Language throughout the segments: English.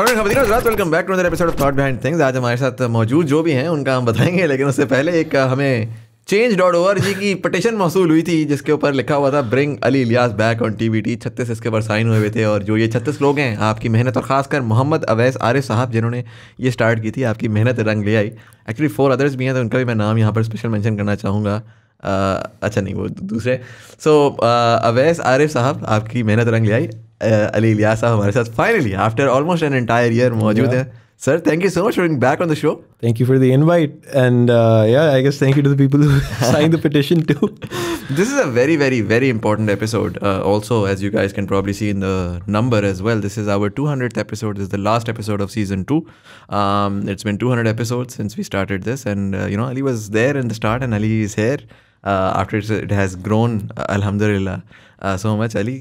Welcome back to another episode of Thought Behind Things. आज हमारे साथ मौजूद जो भी हैं उनका हम बताएंगे, लेकिन उससे पहले एक हमें change.org की पटिशन मौसूल हुई थी जिसके ऊपर लिखा हुआ था bring Ali Ilyas back on TBT। 36 इसके ऊपर साइन हुए थे और जो ये 36 लोग हैं आपकी मेहनत, और ख़ासकर मोहम्मद अवैस आरिफ साहब जिन्होंने ये स्टार्ट की थी, आपकी मेहनत रंग ले आई। एक्चुअली 4 अदर्स भी हैं तो उनका भी मैं नाम यहाँ पर स्पेशल मेंशन करना चाहूँगा। अच्छा नहीं, वो दूसरे। सो अवैस आरिफ साहब, आपकी मेहनत रंग ले आई। अली इलियास साहब हमारे साथ finally after almost an entire year मौजूद है। Sir, thank you so much for being back on the show. Thank you for the invite. And I guess thank you to the people who signed the petition too. This is a very, very, very important episode. Also, as you guys can probably see in the number as well, this is our 200th episode. This is the last episode of season 2. It's been 200 episodes since we started this. And, Ali was there in the start and Ali is here. After it has grown, alhamdulillah, so much. Ali,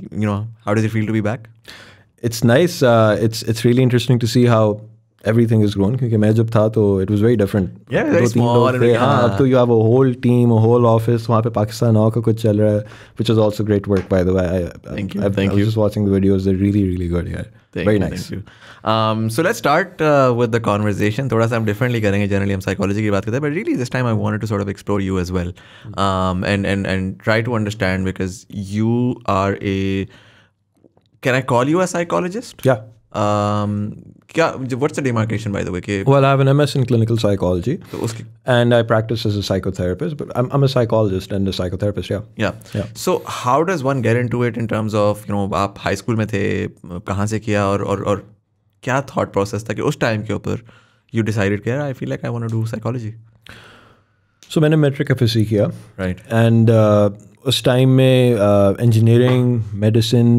how does it feel to be back? It's nice. It's really interesting to see how everything is grown, क्योंकि मैं जब था तो it was very different. Yeah, very small. हाँ, अब तो you have a whole team, a whole office. वहाँ पे पाकिस्तान नाउ का कुछ चल रहा है, which is also great work, by the way. Thank you. I was just watching the videos. They're really, really good. Yeah, very nice. Thank you. So let's start with the conversation. थोड़ा सा हम differently करेंगे. Generally हम psychology की बात करते हैं, but really this time I wanted to sort of explore you as well, and try to understand, because you are a, can I call you a psychologist? Yeah. What's the demarcation, by the way? Well, I have an MS in clinical psychology, and I practice as a psychotherapist, but I'm a psychologist and a psychotherapist. Yeah. So how does one get into it in terms of, आप high school में थे, कहाँ से किया, और क्या thought process था कि उस time के ऊपर you decided कि I feel like I want to do psychology? So मैंने metric FSC किया, right, and उस time में engineering, medicine,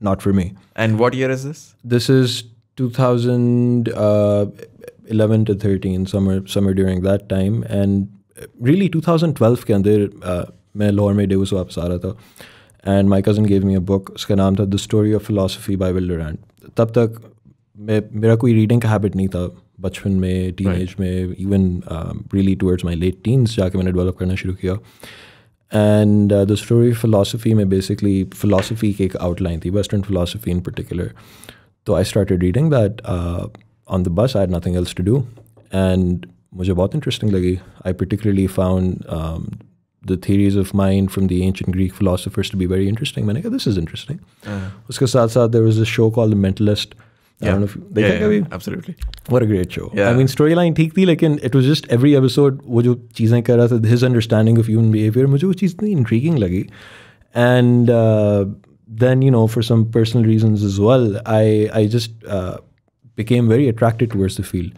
not for me. And what year is this? This is 2011 to 13, somewhere during that time. And really 2012 के अंदर मैं लाहौर में DeVos वापस आ रहा था, and my cousin gave me a book. उसका नाम था The Story of Philosophy by Will Durant. तब तक मेरा कोई रीडिंग का हैबिट नहीं था बचपन में, टीनेज में, even really towards my late teens जाके मैंने डेवलप करना शुरू किया. And the story of philosophy में basically philosophy की एक outline थी, Western philosophy in particular. So I started reading that on the bus. I had nothing else to do, and मुझे बहुत interesting लगी. I particularly found the theories of mind from the ancient Greek philosophers to be very interesting. मैंने कहा this is interesting. उसके साथ साथ there was a show called The Mentalist. I don't know if you yeah, absolutely. What a great show. Yeah. I mean, storyline ठीक थी, लेकिन it was just every episode वो जो चीज़ें कर रहा था, his understanding of human behavior, मुझे वो चीज़ इतनी intriguing लगी. And then, for some personal reasons as well, I just became very attracted towards the field.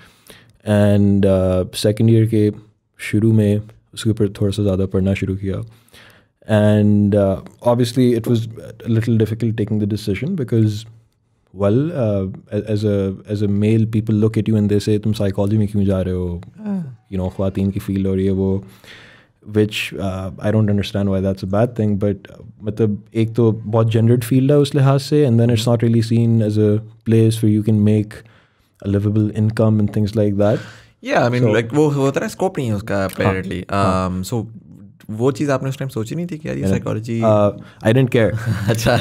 And second year के शुरू में उसके ऊपर थोड़ा सा ज़्यादा पढ़ना शुरू किया. And obviously it was a little difficult taking the decision because, well, as a male, people look at you and they say, तुम psychology में क्यों जा रहे हो? ख्वातीन की field और ये वो, which I don't understand why that's a bad thing, but मतलब एक तो बहुत gendered field है उस लिहाज से, and then it's not really seen as a place where you can make a livable income and things like that. Yeah, I mean, like वो होता है, scope नहीं है उसका apparently. So वो चीज़ आपने उस टाइम सोची नहीं थी कि यार ये साइकोलॉजी? I didn't care. अच्छा.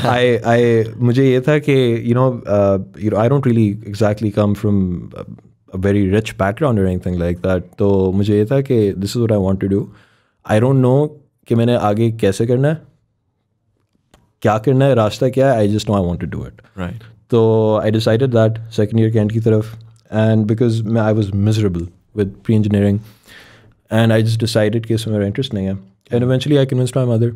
मुझे ये था कि I don't really exactly come from a very rich background or anything like that. तो मुझे ये था कि this is what I want to do. I don't know कि मैंने आगे कैसे करना है, क्या करना है, रास्ता क्या है. I just know I want to do it. Right. So I decided that second year के end की तरफ, and because I was miserable with pre-engineering, and I just decided कि इसमें मेरा interest नहीं है. And eventually I convinced my mother,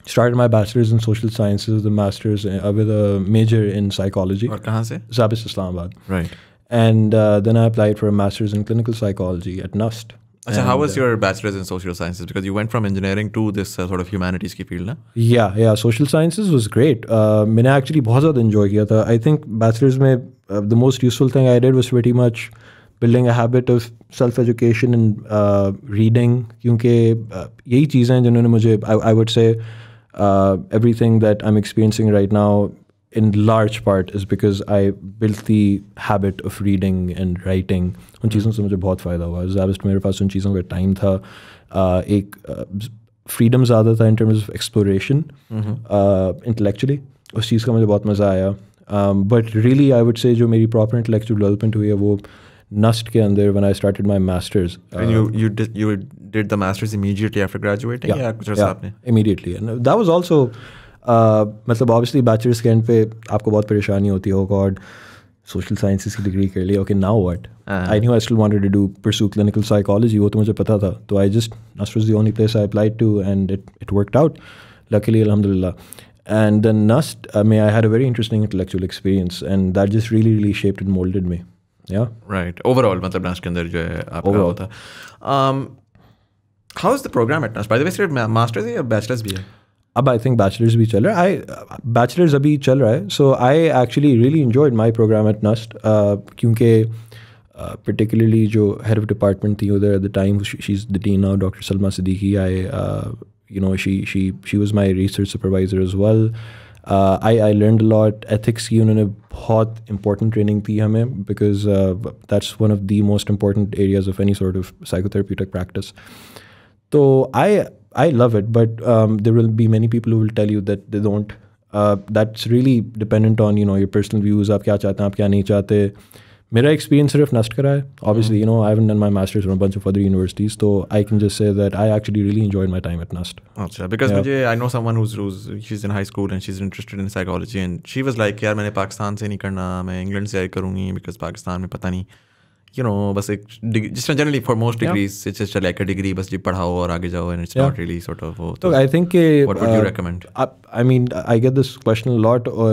started my bachelor's in social sciences, the master's with a major in psychology. और कहाँ से? Zabis, Islamabad. Right. And then I applied for a master's in clinical psychology at NUST. अच्छा, how was your bachelor's in social sciences? Because you went from engineering to this sort of humanities की field, ना? Yeah. Social sciences was great. मैंने actually बहुत ज़्यादा enjoy किया था. I think bachelor's में the most useful thing I did was pretty much building a habit of self-education and reading, क्योंकि यही चीज़ें हैं जिन्होंने मुझे, I would say everything that I'm experiencing right now in large part is because I built the habit of reading and writing. उन चीज़ों से मुझे बहुत फ़ायदा हुआ. ज़्यादा मेरे पास उन चीज़ों का टाइम था, एक freedom ज़्यादा था in terms of exploration intellectually. उस चीज़ का मुझे बहुत मज़ा आया. But really I would say जो मेरी proper intellectual development हुई है वो NUST के अंदर when I started my masters. And you did the masters immediately after graduating? Yeah, या कुछ अर्सा आपने? Immediately. And that was also मतलब obviously bachelor's के end पे आपको बहुत परेशानी होती है, oh God, social sciences की degree कर ली, okay now what? I knew I still wanted to pursue clinical psychology, वो तो मुझे पता था, तो NUST was the only place I applied to and it worked out, luckily, alhamdulillah. And then NUST, I had a very interesting intellectual experience and that just really, really shaped and molded me. Yeah. Right. Overall, मतलब NUST के अंदर जो है आपका होता. How is the program at NUST? By the way, सिर्फ masters है या bachelor's भी है? अब I think bachelor's भी चल रहा है. Bachelor's अभी चल रहा है. So I actually really enjoyed my program at NUST क्योंकि particularly जो head of department थी उधर at the time, she's the dean now, Dr. Salma Siddiqui. She was my research supervisor as well. I learned a lot. Ethics की उन्होंने बहुत important training दी हमें because that's one of the most important areas of any sort of psychotherapeutic practice. So I love it, but there will be many people who will tell you that they don't. That's really dependent on your personal views. आप क्या चाहते हैं, आप क्या नहीं चाहते. मेरा experience सिर्फ NUST का रहा है. Obviously, I haven't done my masters from a bunch of other universities, so I can just say that I actually really enjoyed my time at NUST. अच्छा, because I know someone who's she's in high school and she's interested in psychology and she was like, यार मैंने पाकिस्तान से नहीं करना, मैं England से करूँगी because Pakistan में पता नहीं, बस एक just generally for most degrees it's just like a degree, बस जी पढ़ाओ और आगे जाओ and it's not really sort of. So I think what would you recommend? I mean, I get this question a lot, or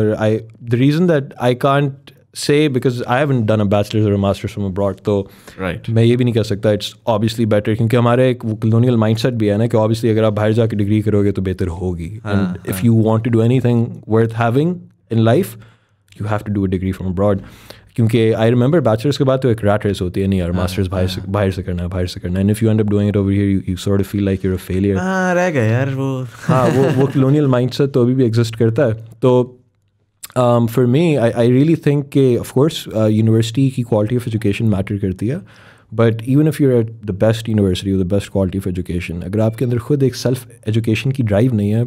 the reason that I can't say, because I haven't done a bachelor's or a master's from abroad, तो मैं ये भी नहीं कह सकता it's obviously better, क्योंकि हमारे एक colonial mindset भी है ना कि obviously अगर आप बाहर जाके डिग्री करोगे तो बेहतर होगी. And if you want to do anything worth having in life, you have to do a degree from abroad. क्योंकि I remember bachelor's के बाद तो एक rat race होती है, नहीं यार master's बाहर से करना है, and if you end up doing it over here you sort of feel like you're a failure. रह गया यार वो. हाँ, वो colonial mindset तो अभी भी exist करता है. तो for me, I really think of course university की quality of education matter करती है, but even if you're at the best university or the best quality of education, अगर आपके अंदर खुद एक self education की drive नहीं है,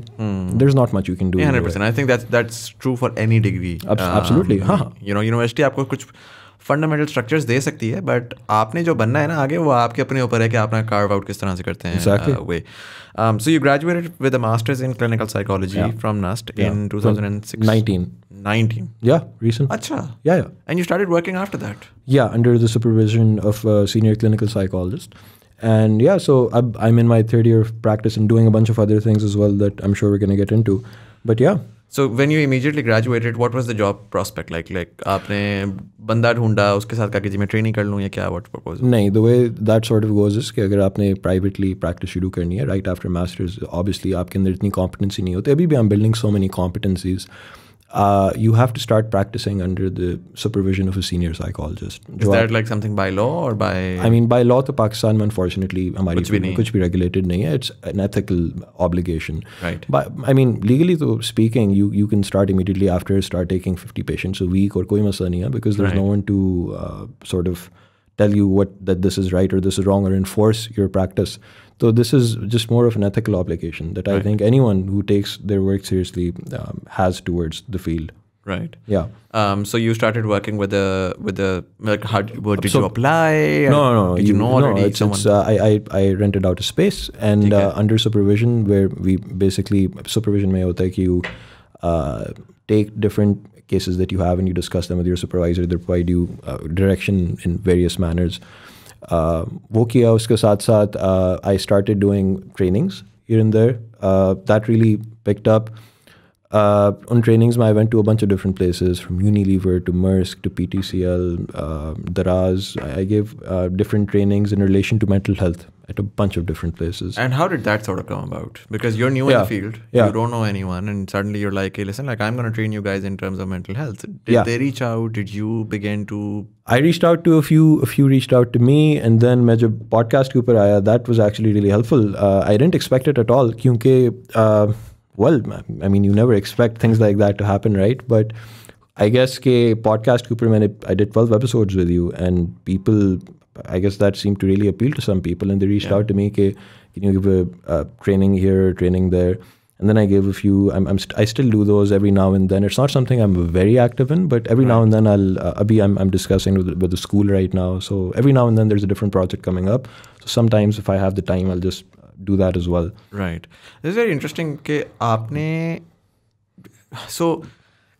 there's not much you can do. 100%. I think that's true for any degree. Absolutely. हाँ. University आपको कुछ फंडामेंटल स्ट्रक्चर्स दे सकती है, बट आपने जो बनना है ना आगे, वो आपके अपने ऊपर है कि आप कार्व आउट किस तरह से करते हैं. वे so you graduated with a master's in clinical psychology from NUST in 2019. Yeah, recent. Acha. Yeah. And you started working after that? Yeah, under the supervision of a senior clinical psychologist. And yeah, so I'm in my third year of practice and doing a bunch of other things as well that I'm sure we're going to get into. But yeah. So when you immediately graduated, what was the job prospect like? Like आपने बंदा ढूंढा, उसके साथ कहा कि जी मैं training कर लूँ या क्या, what proposal? नहीं, the way that sort of goes is कि अगर आपने privately practice शुरू करनी है right after masters, obviously आपके अंदर इतनी competency नहीं होती. अभी भी I'm building so many competencies. You have to start practicing under the supervision of a senior psychologist. Is that like something by law or by? I mean, by law तो पाकिस्तान में unfortunately हमारी कुछ भी regulated नहीं है. It's an ethical obligation. Right. But I mean, legally तो speaking, you can start immediately after start taking 50 patients a week और कोई मसला नहीं है, because there's no one to sort of tell you that this is right or this is wrong or enforce your practice. So this is just more of an ethical obligation that I think anyone who takes their work seriously has towards the field. Right. Yeah. So you started working with the like did you apply? No. Did you know already someone? I rented out a space and under supervision, where we basically supervision में होता है कि you take different cases that you have and you discuss them with your supervisor. They provide you direction in various manners. वो किया, उसके साथ साथ I started doing trainings here and there. That really picked up. On trainings I went to a bunch of different places, from Unilever to Maersk to PTCL, Daraz. I gave different trainings in relation to mental health at a bunch of different places. And how did that sort of come about? Because you're new in the field, you don't know anyone, and suddenly you're like, hey, listen, like I'm going to train you guys in terms of mental health. Did they reach out? Did you begin to? I reached out to a few reached out to me, and then मैं जब podcast के ऊपर आया, that was actually really helpful. I didn't expect it at all, क्योंकि well, I mean, you never expect things like that to happen, right? But I guess के podcast के ऊपर I did 12 episodes with you, and people, I guess that seemed to really appeal to some people, and they reached out to me, can you give a training here, training there? And then I gave a few. I still do those every now and then. It's not something I'm very active in, but every now and then I'm discussing with the school right now. So every now and then there's a different project coming up. So sometimes if I have the time, I'll just do that as well. Right. This is very interesting कि आपने so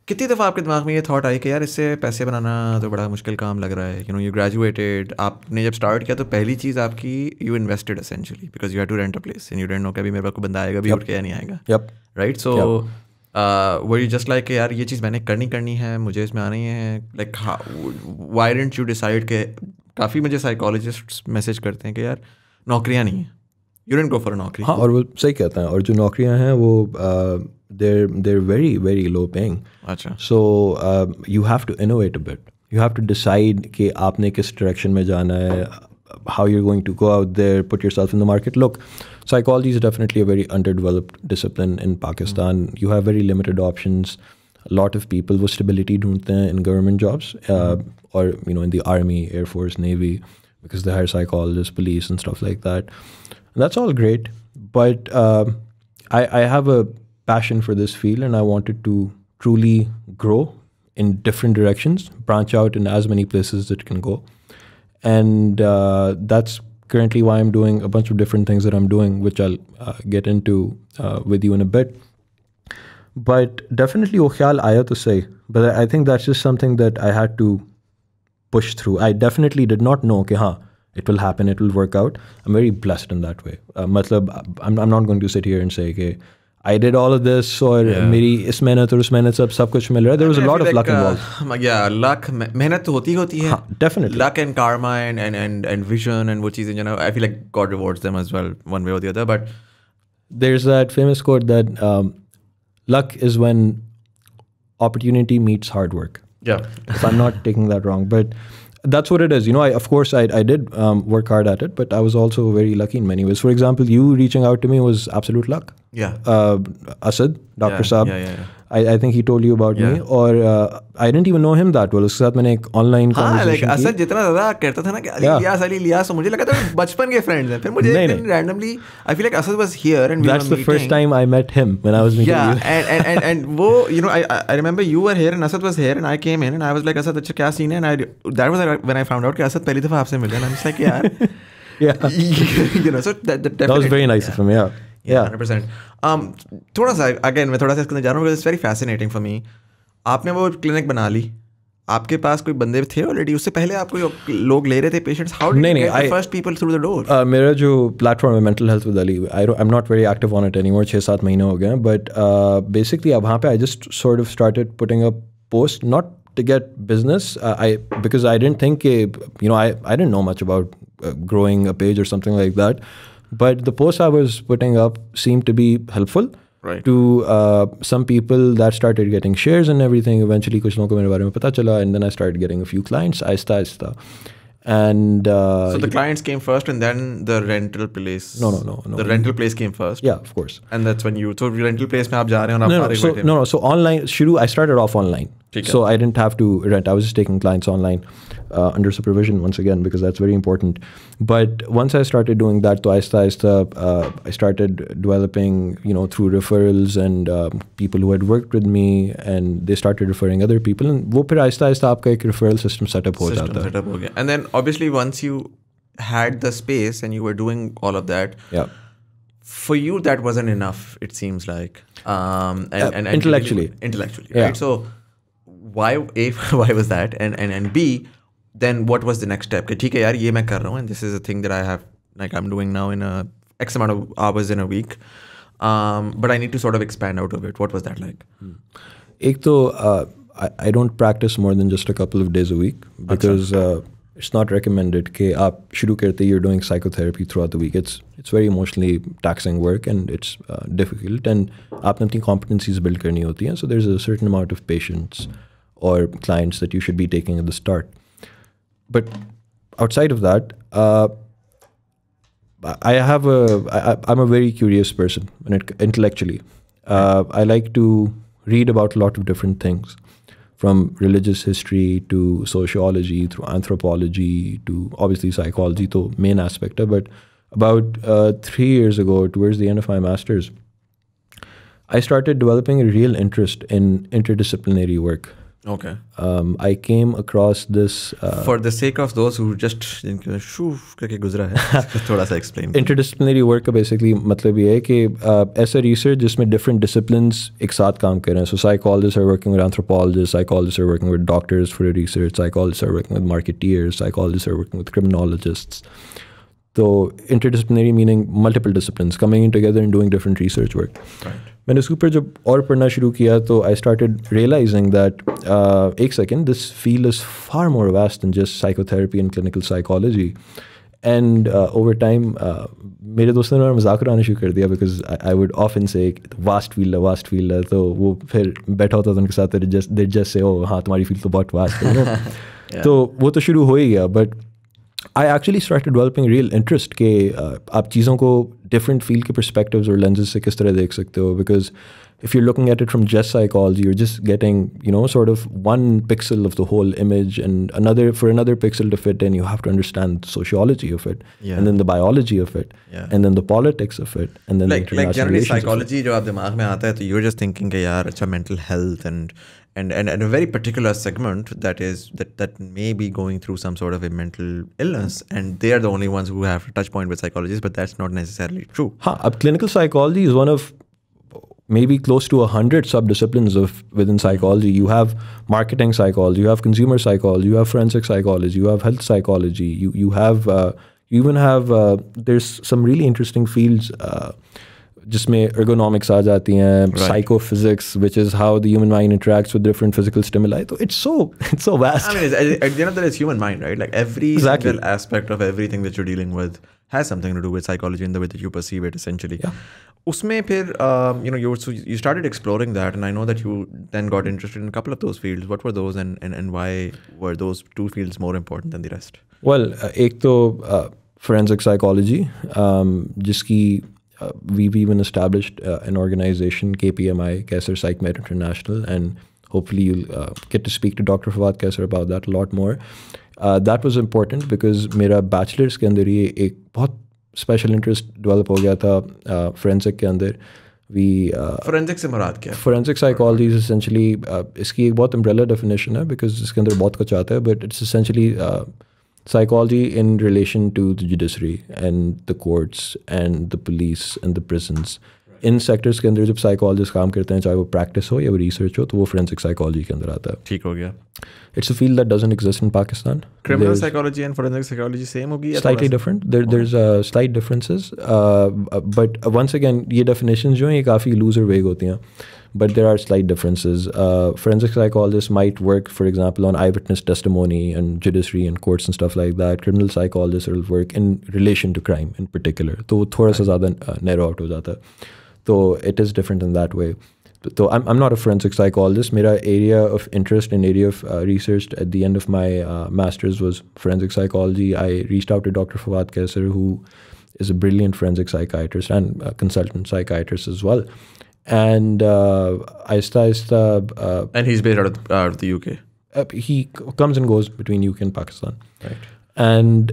कितनी दफ़ा आपके दिमाग में ये thought I कि यार इससे पैसे बनाना तो बड़ा मुश्किल काम लग रहा है. यू ग्रेजुएटेड, आपने जब स्टार्ट किया तो पहली चीज़ आपकी you invested essentially because you had to rent a place and you didn't know कि अभी मेरे पास कोई बंदा आएगा भी उठ के या नहीं आएगा. Right. So were you just like यार ये चीज़ मैंने करनी है, मुझे इसमें आनी है. Like why didn't you decide के काफ़ी मुझे साइकोलॉजिस्ट मैसेज करते हैं कि यार नौकरियाँ नहीं हैं, you didn't go for a नौकरी. हाँ, और वो सही कहते हैं. और जो नौकरियाँ हैं वो they're very very low paying. अच्छा. So you have to innovate a bit. You have to decide कि आपने किस direction में जाना है, how you're going to go out there, put yourself in the market. Look, psychology is definitely a very underdeveloped discipline in Pakistan. You have very limited options. A lot of people वो stability ढूंढते हैं in government jobs or in the army, air force, navy, because they hire psychologists, police and stuff like that. And that's all great, but I have a passion for this field and I wanted to truly grow in different directions, branch out in as many places that it can go. And that's currently why I'm doing a bunch of different things that I'm doing, which I'll get into with you in a bit. But definitely wo khayal aaya to say, but I think that's just something that I had to push through. I definitely did not know कि हाँ, it will happen, it will work out. I'm very blessed in that way. मतलब I'm not going to sit here and say कि I did all of this और मेरी इस मेहनत और उस मेहनत सब कुछ मिल रहा है. There was a lot of luck involved. Yeah, luck, मेहनत तो होती है. हाँ, definitely. Luck and karma and vision and वो चीज़ें I feel like God rewards them as well one way or the other. But there's that famous quote that luck is when opportunity meets hard work. Yeah. If I'm not taking that wrong, but that's what it is. Of course, I did work hard at it, but I was also very lucky in many ways. For example, you reaching out to me was absolute luck. Yeah. Asad, Dr. Saab. Yeah. I think he told you about me. Or I didn't even know him that well. उसके साथ मैंने एक online conversation की. असद जितना ज़्यादा कहता था ना कि अली इलियास, तो मुझे लगा था बचपन के फ्रेंड्स हैं. फिर मुझे randomly I feel like Asad was here and we were meeting. That's the first time I met him when I was meeting you. Yeah, and वो I remember you were here and Asad was here and I came in and I was like Asad अच्छा क्या scene है, and that was when I found out कि Asad पहली दफ़ा आपसे मिले and I'm just like यार. Yeah. So that was very nice of him. Yeah. 100%. थोड़ा सा अगेन मैं थोड़ा सा इसके अंदर जा रहा हूँ because it's very fascinating for me. आपने वो क्लिनिक बना ली, आपके पास कोई बंदे थे ऑलरेडी, उससे पहले आप कोई लोग ले रहे थे patients? How did you get the first people through the door? मेरा जो प्लेटफॉर्म है mental health with Ali, I am not very active on it anymore. 6-7 महीने हो गए हैं, बट बेसिकली अब वहाँ पे I just sort of started putting up post, not to get business, because I didn't think, I didn't know much about growing a page or something like that. But the posts I was putting up seemed to be helpful to some people that started getting shares and everything. Eventually, कुछ लोगों को मेरे बारे में पता चला, and then I started getting a few clients, आहिस्ता. And so the clients came first and then the rental place. No. The rental place came first. Yeah, of course. And that's when so rental place में आप जा रहे हो ना? No. So online, I started off online. So I didn't have to rent. I was just taking clients online under supervision once again, because that's very important. But once I started doing that, to aista, I started developing, through referrals and people who had worked with me, and they started referring other people. And वो फिर आहिस्ता आपका एक referral system setup हो जाता है. And then obviously once you had the space and you were doing all of that, for you that wasn't enough, it seems like. And intellectually, right? So why was that? And B, then what was the next step? कि ठीक है यार ये मैं कर रहा हूँ, and this is a thing that I have, like I'm doing now in a X amount of hours in a week, but I need to sort of expand out of it. What was that like? एक तो I don't practice more than just a couple of days a week, because it's not recommended कि आप शुरू करते you're doing psychotherapy throughout the week. It's very emotionally taxing work and it's difficult, and आपने अपनी competencies build करनी होती हैं. So there's a certain amount of patience or clients that you should be taking at the start. But outside of that, I'm a very curious person intellectually. I like to read about a lot of different things, from religious history to sociology, through anthropology to obviously psychology, the main aspect of it. But about 3 years ago, towards the end of my master's, I started developing a real interest in interdisciplinary work. Okay. I came across this... For the sake of those who just shoof करके गुजरा है, थोड़ा सा explain. Interdisciplinary work का basically मतलब ये है कि ऐसा research जिसमें different disciplines एक साथ काम कर रहे हैं. So psychologists are working with anthropologists, psychologists are working with doctors for research, psychologists are working with marketeers, psychologists are working with criminologists. So interdisciplinary meaning multiple disciplines coming in together and doing different research work. Right. मैंने उसके ऊपर जब और पढ़ना शुरू किया तो I started realizing that एक second, this field is far more vast than just psychotherapy and clinical psychology. And over time, मेरे दोस्तों ने मजाक उड़ाना शुरू कर दिया because I would often say vast field है, तो वो फिर बैठा होता था उनके साथ, they just say, oh हाँ तुम्हारी field तो बहुत vast है, you know? Yeah. तो वो तो शुरू हो ही गया, but I actually started developing real interest कि आप चीज़ों को different field के perspectives और lenses से किस तरह देख सकते हो, because if you're looking at it from just psychology, you're just getting, you know, sort of one pixel of the whole image, and for another pixel to fit in, you have to understand the sociology of it, yeah. and then the biology of it, yeah. and then the politics of it, and then like generally psychology जो आप दिमाग में आता है तो you're just thinking कि यार अच्छा mental health and a very particular segment that may be going through some sort of a mental illness, and they are the only ones who have a touch point with psychologists, but that's not necessarily true. Clinical psychology is one of maybe close to 100 subdisciplines within psychology. You have marketing psychology, you have consumer psychology, you have forensic psychology, you have health psychology, you have you even have there's some really interesting fields जिसमें ergonomics आ जाती हैं, psychophysics, which is how the human mind interacts with different physical stimuli. So it's so vast. I mean, at the end of the day, it's human mind, right? Like every single aspect of everything that you're dealing with has something to do with psychology and the way that you perceive it, essentially. Yeah. Usme phir, you started exploring that, and I know that you then got interested in a couple of those fields. What were those, and why were those two fields more important than the rest? Well, एक तो forensic psychology, जिसकी we've even established an organization, KPMI, Kaisar PsychMed International, and hopefully you'll get to speak to Dr. Fawad Kaisar about that a lot more. That was important because मेरा bachelor's के अंदर ये एक बहुत special interest develop हो गया था forensic के अंदर. Forensic से मुराद क्या है? Forensic psychology is essentially इसकी एक बहुत umbrella definition है because इसके अंदर बहुत कुछ आता है, but it's essentially psychology in relation to the judiciary and the courts and the police and the prisons. In sectors के अंदर जब साइकोलॉजिस्ट काम करते हैं, चाहे वो प्रैक्टिस हो या वो रिसर्च हो, तो वो फोरेंसिक साइकोलॉजी के अंदर आता है. ठीक हो गया. It's a field that doesn't exist in Pakistan. Criminal psychology and forensic psychology same होगी? Slightly different. There's slight differences. But once again, ये definitions जो हैं ये काफ़ी loose और vague होती हैं. But there are slight differences. Forensic psychologists might work, for example, on eyewitness testimony and judiciary and courts and stuff like that. Criminal psychologists will work in relation to crime in particular. तो वो थोड़ा सा ज़्यादा narrow out हो जाता है. So it is different in that way. So I'm not a forensic psychologist. My area of interest and area of research at the end of my master's was forensic psychology. I reached out to Dr. Fawad Kaisar, who is a brilliant forensic psychiatrist and a consultant psychiatrist as well. And and he's based out of the UK. He comes and goes between UK and Pakistan. Right. And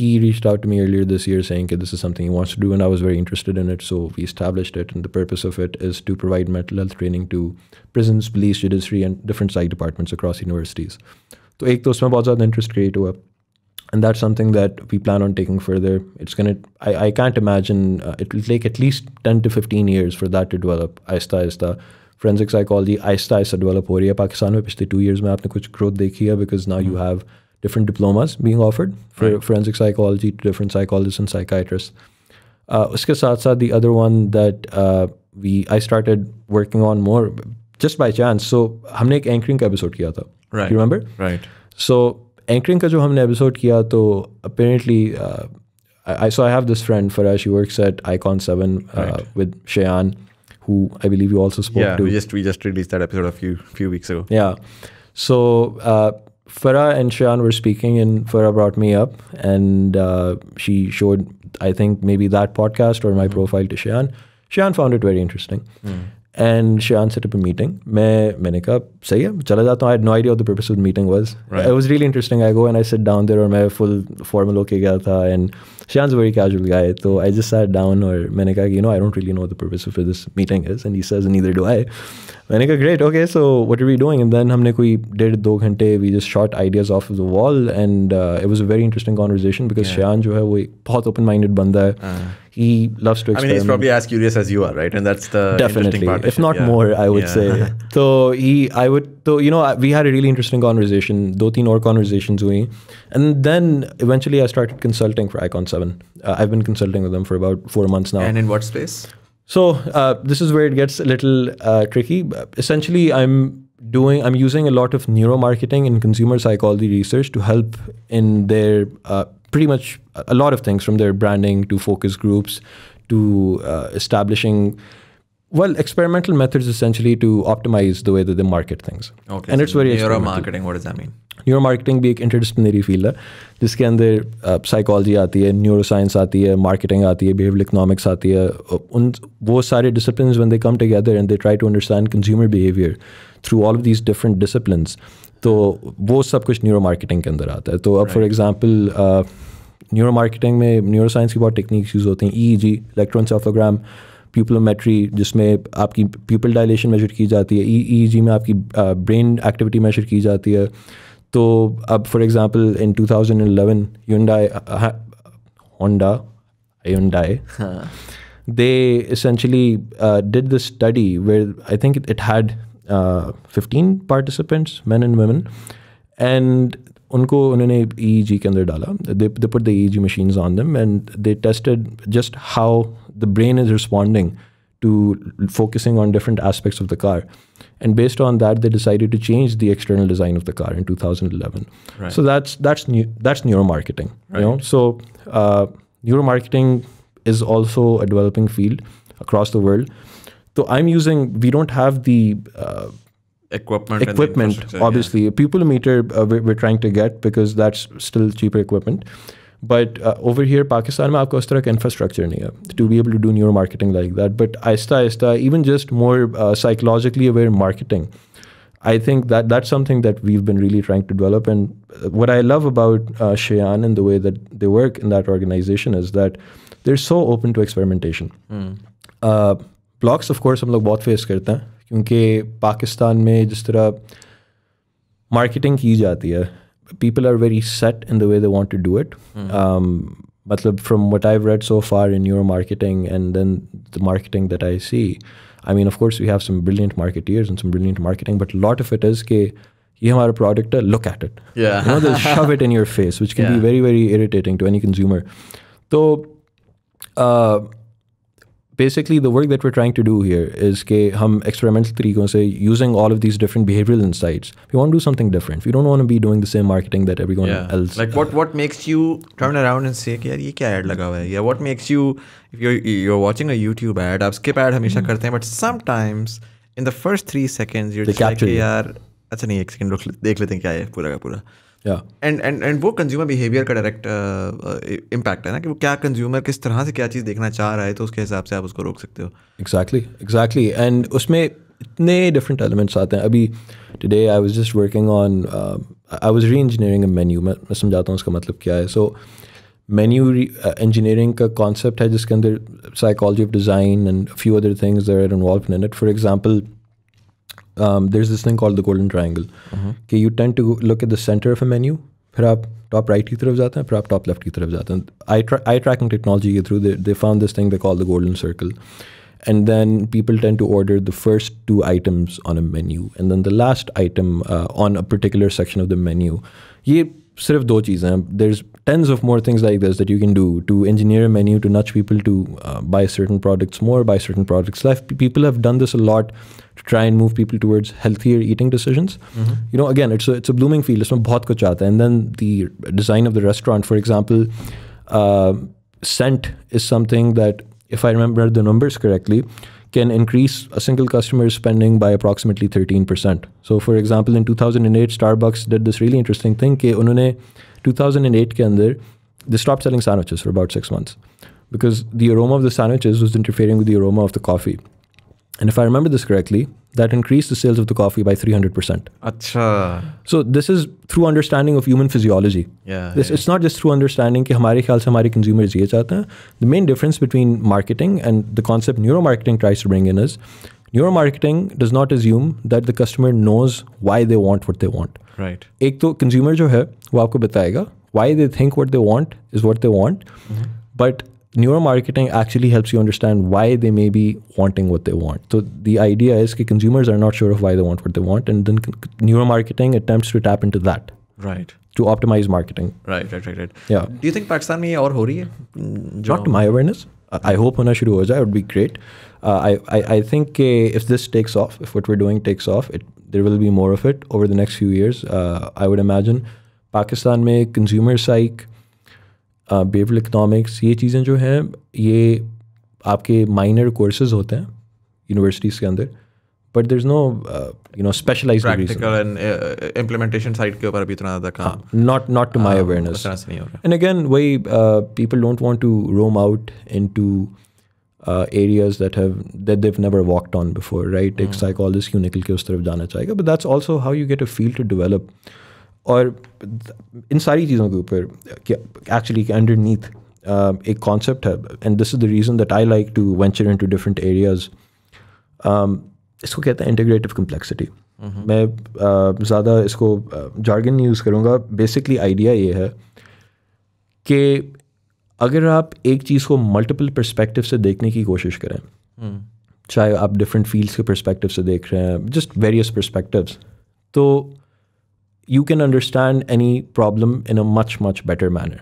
he reached out to me earlier this year saying that this is something he wants to do, and I was very interested in it. So we established it, and the purpose of it is to provide mental health training to prisons, police, judiciary, and different psych departments across universities. So एक तो उसमें बहुत ज़्यादा interest create हुआ, and that's something that we plan on taking further. I can't imagine it will take at least 10 to 15 years for that to develop. आहिस्ता forensic psychology आहिस्ता develop हो रही है पाकिस्तान में. पिछले 2 years में आपने कुछ growth देखी है because now you have different diplomas being offered for forensic psychology to different psychologists and psychiatrists. Uske saath the other one that I started working on more just by chance. So हमने एक anchoring का episode किया था. Right. You remember? Right. So anchoring का जो हमने episode किया तो apparently I have this friend Farah. She works at Icon 7 with Shayan, who I believe you also spoke to. Yeah, we just released that episode a few weeks ago. Yeah. So Farah and Shayan were speaking, and Farah brought me up, and she showed, I think, maybe that podcast or my profile to Shayan. Shayan found it very interesting. And Shayan set up a meeting. मैंने कहा सही है चला जाता हूँ. I had no idea what the purpose of the meeting was. Right. It was really interesting. I go and I sit down there और मैं full formal होके गया था. And Shayan's a very casual guy. So I just sat down और मैंने कहा I don't really know what the purpose of this meeting is. And he says neither do I. मैंने कहा great, okay, so what are we doing? And then हमने कोई 1.5-2 घंटे we just shot ideas off of the wall. And it was a very interesting conversation because Shayan जो है वो बहुत open-minded बंदा है. He loves to experiment. I mean, he's probably as curious as you are, right? And that's the interesting part. If not more, I would say. So we had a really interesting conversation. 2-3 और conversations हुई. And then eventually I started consulting for Icon 7. I've been consulting with them for about 4 months now. And in what space? So this is where it gets a little tricky. Essentially, I'm using a lot of neuro marketing and consumer psychology research to help in their pretty much a lot of things, from their branding to focus groups to establishing experimental methods essentially to optimize the way that they market things. Okay. And it's very Neuro Marketing, what does that mean? Neuro marketing भी एक interdisciplinary field है जिसके अंदर psychology आती है, neuro science आती है, marketing आती है, बिहेवियरल इकोनॉमिक्स आती है. उन वो सारे disciplines when they come together and they try to understand consumer behaviour through all of these different disciplines, तो वो सब कुछ न्यूरो मार्केटिंग के अंदर आता है. तो अब फॉर एग्जांपल न्यूरो मार्केटिंग में न्यूरो साइंस की बहुत टेक्निक्स यूज़ होती हैं. EEG, इलेक्ट्रोएन्सेफलोग्राम, प्यूपिलोमेट्री, जिसमें आपकी प्यूपिल डायलेशन मेजर की जाती है. EEG में आपकी ब्रेन एक्टिविटी मेजर की जाती है. तो अब for example in 2011 Hyundai they essentially did this study where I think it had 15 participants, men and women, and उन्होंने EEG के अंदर डाला. They put the EEG machines on them and they tested just how the brain is responding to focusing on different aspects of the car. And based on that, they decided to change the external design of the car in 2011. Right. So that's neuro marketing. Right. So neuro marketing is also a developing field across the world. So we don't have the equipment obviously. A pupillometer we're trying to get because that's still cheaper equipment. But over here, Pakistan, mein aapko us tarah ka infrastructure nahi hai to be able to do neuro marketing like that. But aista, even just more psychologically aware marketing, I think that's something that we've been really trying to develop. And what I love about Shayan and the way that they work in that organization is that they're so open to experimentation. Blocks, of course, हम लोग बहुत face करते हैं क्योंकि पाकिस्तान में जिस तरह marketing की जाती है, people are very set in the way they want to do it. Matlab, from what I've read so far in Neuro Marketing and then the marketing that I see, I mean, of course, we have some brilliant marketeers and some brilliant marketing, but a lot of it is ke ye hamara product hai, look at it. Yeah. They'll shove it in your face, which can be very, very irritating to any consumer. So basically, the work that we're trying to do here is ke hum experimental tarikon se, using all of these different behavioral insights, we want to do something different. We don't want to be doing the same marketing that everyone else. Like what makes you turn around and say कि यार ये क्या ad लगा हुआ है? Yeah, what makes you, if you're watching a YouTube ad, आप skip ad हमेशा करते हैं, but sometimes in the first 3 seconds you're just like यार अच्छा नहीं, एक सेकंड रुक देख लेते हैं क्या है पूरा का पूरा. Yeah. And वो कंज्यूमर बिहेवियर का डायरेक्ट इम्पैक्ट है ना कि वो क्या कंज्यूमर किस तरह से क्या चीज़ देखना चाह रहा है, तो उसके हिसाब से आप उसको रोक सकते हो. Exactly. And उसमें इतने different elements आते हैं. अभी today I was just working on I was re-engineering a menu. मैं समझाता हूँ उसका मतलब क्या है. So menu engineering का concept है जिसके अंदर psychology of design and a few other things that are involved in it. For example, there's this thing called the golden triangle. कि you tend to look at the center of a menu, फिर आप top right की तरफ जाते हैं, फिर आप top left की तरफ जाते हैं. Eye tracking technology के through they found this thing they call the golden circle. And then people tend to order the first 2 items on a menu and then the last item on a particular section of the menu. ये सिर्फ 2 चीज़ें हैं. There's tens of more things like this that you can do to engineer a menu to nudge people to buy certain products more, buy certain products less. People have done this a lot to try and move people towards healthier eating decisions. Again, it's a blooming field. इसमें बहुत कुछ आता है. And then the design of the restaurant, for example, scent is something that, if I remember the numbers correctly, can increase a single customer's spending by approximately 13%. So for example, in 2008, Starbucks did this really interesting thing कि उन्होंने 2008 के अंदर, they stopped selling sandwiches for about 6 months because the aroma of the sandwiches was interfering with the aroma of the coffee. And if I remember this correctly, that increased the sales of the coffee by 300%. अच्छा. So this is through understanding of human physiology. It's not just through understanding कि हमारे ख्याल से हमारे consumers ये चाहते हैं. The main difference between marketing and the concept neuromarketing tries to bring in is neuromarketing does not assume that the customer knows why they want what they want. Right. एक तो consumer जो है वो आपको बताएगा why they think what they want is what they want. But neuromarketing actually helps you understand why they may be wanting what they want. So the idea is that consumers are not sure of why they want what they want, and then neuromarketing attempts to tap into that. Right. To optimize marketing. Right. Yeah. Do you think Pakistan में ये और हो रही है? Not to my awareness. I hope होना शुरू हो जाए. It would be great. I think if this takes off, if what we're doing takes off, there will be more of it over the next few years. I would imagine Pakistan में consumer psych, behavioral economics, ये चीज़ें जो हैं ये आपके minor courses होते हैं universities के अंदर, but there is no specialised practical and implementation side के ऊपर अभी इतना ज़्यादा काम not to my awareness. And again वही people don't want to roam out into areas that they've never walked on before, right? एक साइकोलॉजिस्ट क्यों निकल के उस तरफ जाना चाहेगा, but that's also how you get a feel to develop. और इन सारी चीज़ों के ऊपर एक्चुअली अंडरनीथ एक कॉन्सेप्ट है, and this is the reason that I like to venture into different areas. इसको कहते हैं इंटीग्रेटिव कम्प्लेक्सिटी. मैं ज़्यादा इसको जार्गन नहीं यूज़ करूँगा. बेसिकली आइडिया ये है कि अगर आप एक चीज़ को मल्टीपल पर्सपेक्टिव से देखने की कोशिश करें, चाहे आप डिफरेंट फील्ड्स के पर्सपेक्टिव से देख रहे हैं, जस्ट वेरियस पर्सपेक्टिव्स, तो you can understand any problem in a much better manner.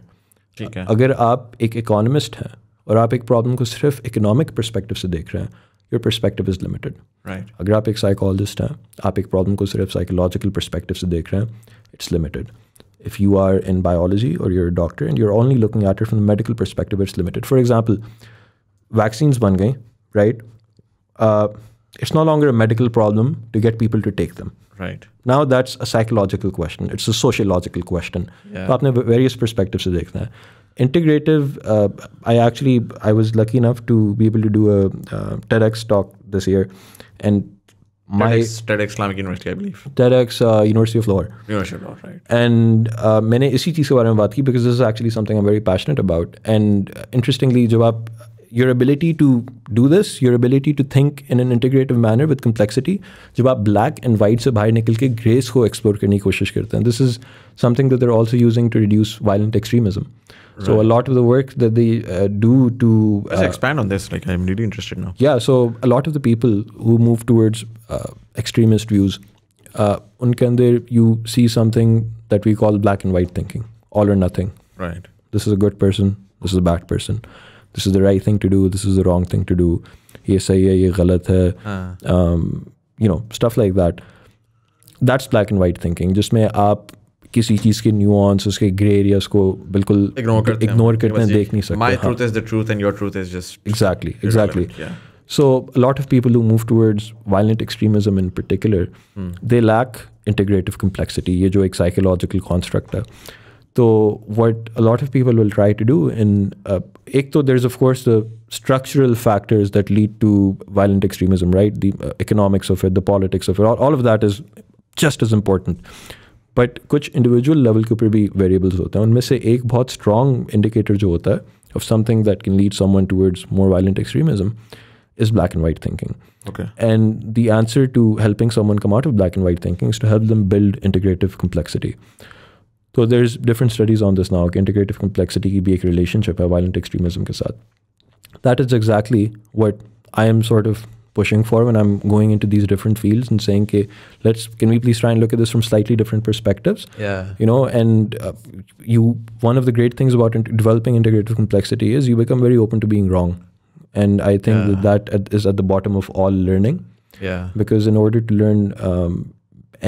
ठीक है. अगर आप एक इकोनॉमिस्ट हैं और आप एक प्रॉब्लम को सिर्फ इकोनॉमिक पर्सपेक्टिव से देख रहे हैं, your perspective is limited. Right. अगर आप एक साइकोलॉजिस्ट हैं, आप एक प्रॉब्लम को सिर्फ साइकोलॉजिकल पर्सपेक्टिव से देख रहे हैं, it's limited. If you are in biology और you're doctor and you're only looking at it from the medical perspective, it's limited. For example, vaccines बन गई, right? It's no longer a medical problem to get people to take them. Right. Now that's a psychological question. It's a sociological question. तो आपने various perspectives से देखना है. Integrative, I was lucky enough to be able to do a TEDx talk this year, and TEDx Islamic University, I believe. TEDx University of Lahore. University of Lahore, right. And मैंने इसी चीज़ के बारे में बात की because this is actually something I'm very passionate about. And interestingly, जब आप your ability to do this, your ability to think in an integrative manner with complexity, जब आप black and white से बाहर निकल के grays को explore करने की कोशिश करते हैं. This is something that they're also using to reduce violent extremism. Right. So a lot of the work that they do to... Let's expand on this. Like, I'm really interested now. Yeah, so a lot of the people who move towards extremist views, उनके अंदर you see something that we call black and white thinking, all or nothing. Right. This is a good person, this is a bad person. This is the right thing to do, this is the wrong thing to do, ये सही है, ये गलत है, stuff like that. That's black and white thinking, जिसमें आप किसी चीज़ के nuance, उसके grey areas को बिल्कुल ignore करते हैं, देख नहीं सकते. My truth is the truth and your truth is just... Exactly. Yeah. So a lot of people who move towards violent extremism in particular, they lack integrative complexity, ये जो एक psychological construct है. So what a lot of people will try to do there's of course the structural factors that lead to violent extremism, right? The economics of it, the politics of it, all of that is just as important. But कुछ individual level के ऊपर भी variables होते हैं. उनमें से एक बहुत strong indicator जो होता है of something that can lead someone towards more violent extremism is black and white thinking. Okay. And the answer to helping someone come out of black and white thinking is to help them build integrative complexity. So there's different studies on this now. Integrative complexity की भी एक relationship है violent extremism के साथ. That is exactly what I am sort of pushing for when I'm going into these different fields and saying, can we please try and look at this from slightly different perspectives? Yeah. And one of the great things about developing integrative complexity is you become very open to being wrong. And I think that is at the bottom of all learning. Yeah. Because in order to learn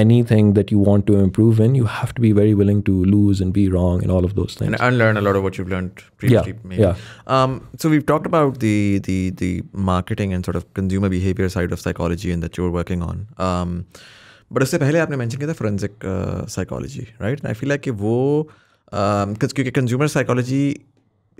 anything that you want to improve in, you have to be very willing to lose and be wrong and all of those things. And unlearn a lot of what you've learned previously. Yeah, maybe. yeah. So we've talked about the marketing and sort of consumer behavior side of psychology and that you're working on. But उससे पहले आपने mention किया था forensic psychology, right? And I feel like कि वो क्योंकि consumer psychology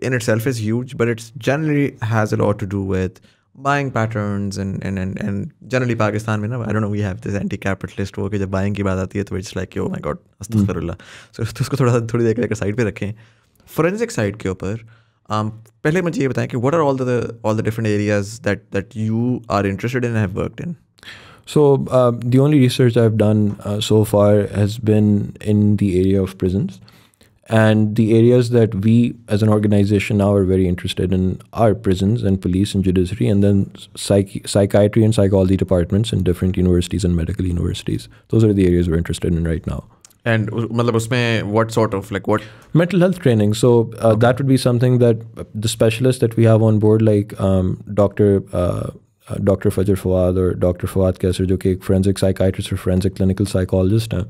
in itself is huge, but it generally has a lot to do with buying patterns and generally Pakistan में ना I don't know we have this anti-capitalist वो कि जब buying की बात आती है तो it's like oh my god अस्तगफिरुल्लाह so उसको थोड़ी देर के साइड पे रखें. Forensic side के ऊपर पहले मुझे ये बताएं कि what are all the different areas that you are interested in and have worked in? So the only research I've done so far has been in the area of prisons. And the areas that we as an organization now are very interested in are prisons and police and judiciary, and then psychiatry and psychology departments in different universities and medical universities. Those are the areas we're interested in right now. And मतलब उसमें what sort of like what? Mental health training. So that would be something that the specialists that we have on board, like Dr. Fajr Fawad or Dr. Fawad Kaisar, जो कि forensic psychiatrist or forensic clinical psychologist हैं.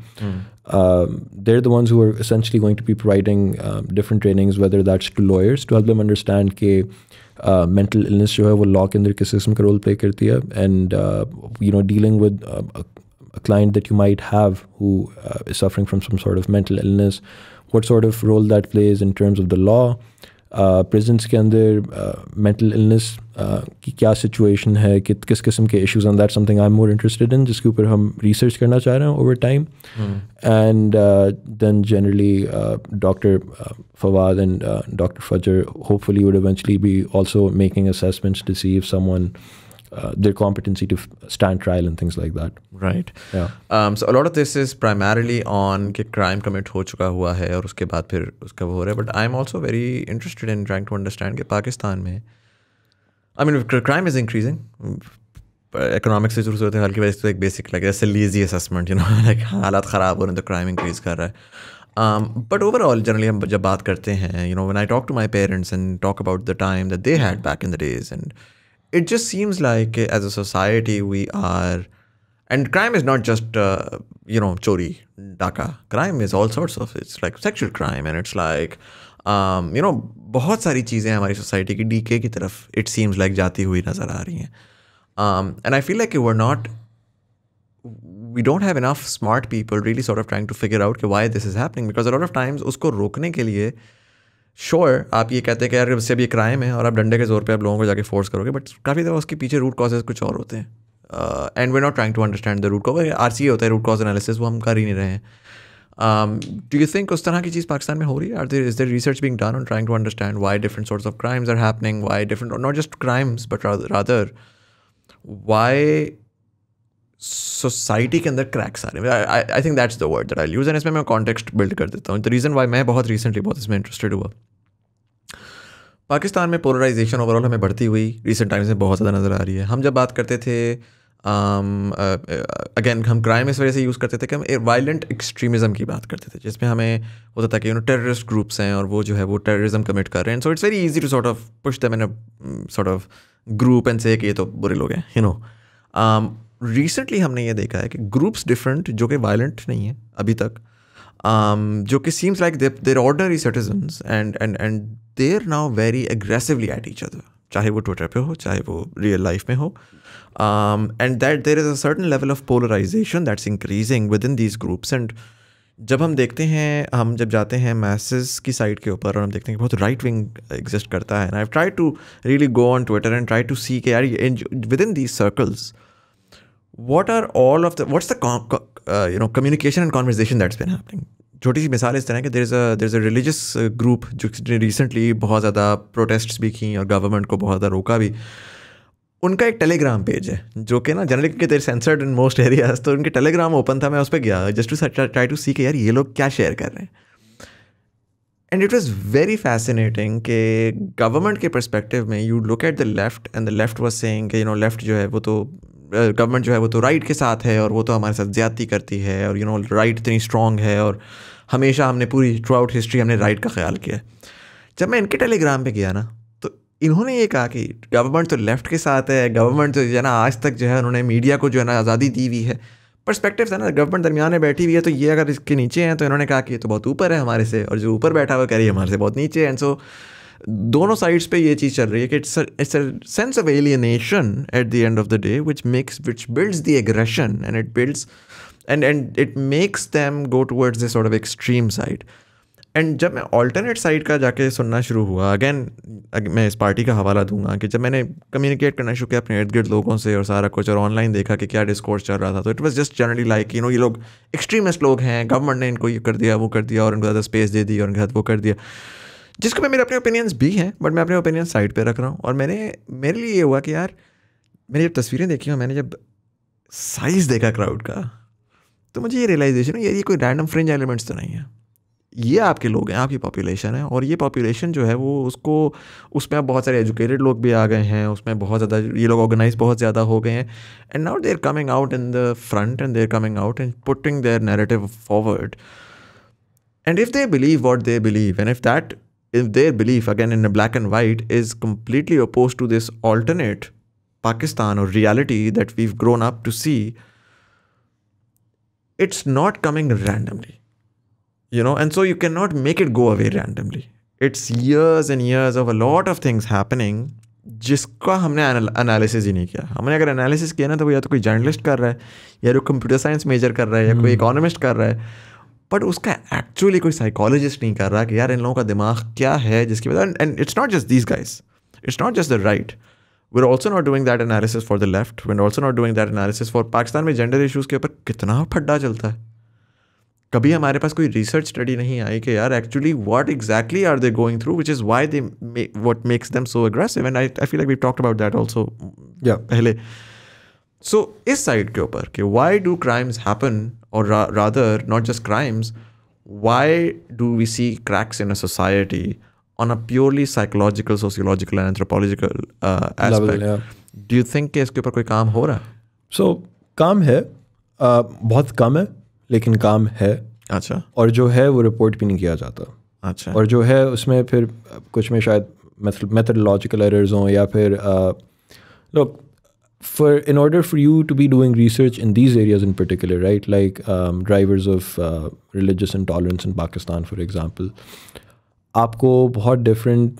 They're the ones who are essentially going to be providing different trainings, whether that's to lawyers to help them understand कि mental illness जो है वो law के अंदर किस किस्म का role play करती है, and dealing with a client that you might have who is suffering from some sort of mental illness, what sort of role that plays in terms of the law. Prisons के अंदर mental illness की क्या situation है, किस किस्म के issues, and that's something I'm more interested in, जिसके ऊपर हम research करना चाह रहे हैं over time. And then generally Dr. Fawad and Dr. Fajr hopefully would eventually be also making assessments to see if someone their competency to stand trial and things like that. Right. Yeah. So a lot of this is primarily on कि crime commit हो चुका हुआ है और उसके बाद फिर उसका वो हो रहा है. But I'm also very interested in trying to understand कि पाकिस्तान में, I mean, crime is increasing. Economics से सूरत हाल की वजह से तो एक basic like a lazy assessment, like हालात ख़राब हो रहे हैं तो crime increase कर रहा है. But overall, generally हम जब बात करते हैं, when I talk to my parents and talk about the time that they had back in the days, and it just seems like as a society we are, and crime is not just chori, daka. Crime is all sorts of, it's like sexual crime, and it's like बहुत सारी चीज़ें हमारी society की DK की तरफ it seems like जाती हुई नज़र आ रही हैं. And I feel like we don't have enough smart people really sort of trying to figure out why this is happening, because a lot of times उसको रोकने के लिए श्योर आप ये कहते हैं कि यार इससे भी क्राइम है और आप डंडे के जोर पे आप लोगों को जाके फोर्स करोगे, बट काफ़ी दफ़ा उसके पीछे रूट कॉजेज कुछ और होते हैं. And we not trying to understand the root cause. RCA होता है, रूट कॉज एनालिसिस, वो हम कर ही नहीं रहे हैं. डू यू थिंक उस तरह की चीज़ पाकिस्तान में हो रही है? Is there research being done on trying to understand why different sorts of crimes are happening, why different, not just crimes but rather why society के अंदर क्रैक्स आ रहे हैं? I think that's the word that I use, and इसमें मैं context build कर देता हूँ. द रीज़न वाई मैं बहुत रिसेंटली बहुत इसमें इंटरेस्टेड हुआ, पाकिस्तान में पोलराइजेशन ओवरऑल हमें बढ़ती हुई रिसेंट टाइम्स में बहुत ज़्यादा नज़र आ रही है. हम जब बात करते थे अगेन हम क्राइम इस वजह से यूज़ करते थे कि हम वायलेंट एक्सट्रीमिज़म की बात करते थे, जिसमें हमें होता था कि टेररिस्ट ग्रुप्स हैं और वो जो है वो टेररिज्म कमिट कर रहे हैं. So it's very easy to sort of push them in a sort of group and say कि ये तो बुरे लोग हैं. रिसेंटली हमने ये देखा है कि ग्रुप्स डिफरेंट जो कि वायलेंट नहीं है अभी तक, जो कि seems like there ordinary citizens and there now very aggressively at each other, चाहे वो ट्विटर पे हो चाहे वो रियल लाइफ में हो. And that there is a certain level of polarisation that's increasing within these groups. And जब हम देखते हैं, हम जब जाते हैं मैसेस की साइड के ऊपर और हम देखते हैं कि बहुत राइट विंग एग्जिस्ट करता है, and I try to really go on Twitter and try to see के यार within these circles what are all of the, what's the communication and conversation that's been happening. छोटी सी मिसाल इस तरह कि there is a religious group जो recently बहुत ज़्यादा protests भी की और गवर्नमेंट को बहुत ज़्यादा रोका भी. उनका एक टेलीग्राम पेज है जो कि ना जनरली क्योंकि they're censored in most areas, तो उनके टेलीग्राम ओपन था, मैं उस पर गया just to try to see कि यार ये लोग क्या शेयर कर रहे हैं. And it was very fascinating कि गवर्नमेंट के परस्पेक्टिव में you look at the left and the left was saying कि लेफ्ट जो है वो तो गवर्नमेंट जो है वो तो राइट के साथ है और वो तो हमारे साथ ज़्यादती करती है और राइट इतनी स्ट्रॉन्ग है और हमेशा हमने पूरी थ्रू आउट हिस्ट्री हमने राइट का ख्याल किया है. जब मैं इनके टेलीग्राम पे गया ना तो इन्होंने ये कहा कि गवर्नमेंट तो लेफ़्ट के साथ है, गवर्नमेंट तो जो है ना आज तक जो है उन्होंने मीडिया को जो है ना आज़ादी दी हुई है. पर्सपेक्टिव है ना, गवर्नमेंट दरमियान में बैठी हुई है तो ये अगर इसके नीचे हैं तो इन्होंने कहा कि ये तो बहुत ऊपर है हमारे से, और जो ऊपर बैठा हुआ कह रही है हमारे से बहुत नीचे है. एंड सो दोनों साइड्स पे ये चीज़ चल रही है कि it's a sense of alienation at the end of the day which builds the aggression and it builds and it makes them go towards this sort of extreme side. And जब मैं alternate side का जाके सुनना शुरू हुआ, again मैं इस party का हवाला दूंगा कि जब मैंने कम्युनिकेट करना शुरू किया अपने इर्द गिर्द लोगों से और सारा कुछ, और ऑनलाइन देखा कि क्या डिस्कोर्स चल रहा था, तो it was just generally like ये लोग एक्सट्रीमिस्ट लोग हैं, गवर्नमेंट ने इनको ये कर दिया वो कर दिया और इनको ज़्यादा स्पेस दे दी और इनके साथ वो कर दिया, जिसको मैं मेरे अपने ओपिनियंस भी हैं, बट मैं अपने ओपिनियंस साइड पे रख रहा हूँ। और मेरे लिए ये हुआ कि यार मैंने जब तस्वीरें देखी और मैंने जब साइज़ देखा क्राउड का, तो मुझे ये रियलाइजेशन है ये कोई रैंडम फ्रिंज एलिमेंट्स तो नहीं है, ये आपके लोग हैं, आपकी पॉपुलेशन है। और ये पॉपुलेशन जो है वो उसमें अब बहुत सारे एजुकेटेड लोग भी आ गए हैं, उसमें बहुत ज़्यादा ये लोग ऑर्गेनाइज बहुत ज़्यादा हो गए हैं, and now they are coming out in the front and they are coming out and putting their narrative forward. And if they believe what they believe, and if their belief again in a black and white is completely opposed to this alternate Pakistan or reality that we've grown up to see, it's not coming randomly, and so you cannot make it go away randomly. It's years and years of a lot of things happening जिसका हमने analysis ही नहीं किया। हमने अगर analysis किया ना तो वो या तो कोई जर्नलिस्ट कर रहा है, या कोई कंप्यूटर साइंस मेजर कर रहा है, या कोई इकोनॉमिस्ट कर रहा है, बट उसका एक्चुअली कोई साइकोलॉजिस्ट नहीं कर रहा कि यार इन लोगों का दिमाग क्या है जिसकी वजह। And it's not just these guys, it's not just the right, we are also not doing that analysis for the left, we are also not doing that analysis for Pakistan में जेंडर इशूज़ के ऊपर कितना फड्डा चलता है। कभी हमारे पास कोई research study नहीं आई कि यार actually what exactly are they going through, which is why they what makes them so aggressive, and I feel like we talked about that also पहले। सो इस साइड के ऊपर कि व्हाई डू क्राइम्स हैपन, और rather not just crimes, why do we see cracks in a society on a purely psychological, sociological and anthropological aspect? Level, yeah. Do you think कि इसके ऊपर कोई काम हो रहा है? So काम है, बहुत कम है लेकिन काम है। अच्छा। और जो है वो रिपोर्ट भी नहीं किया जाता। अच्छा। और जो है उसमें फिर कुछ में शायद methodological errors हों, या फिर look, in order for you to be doing research in these areas in particular, right, like drivers of religious intolerance in Pakistan, for example, आपको बहुत different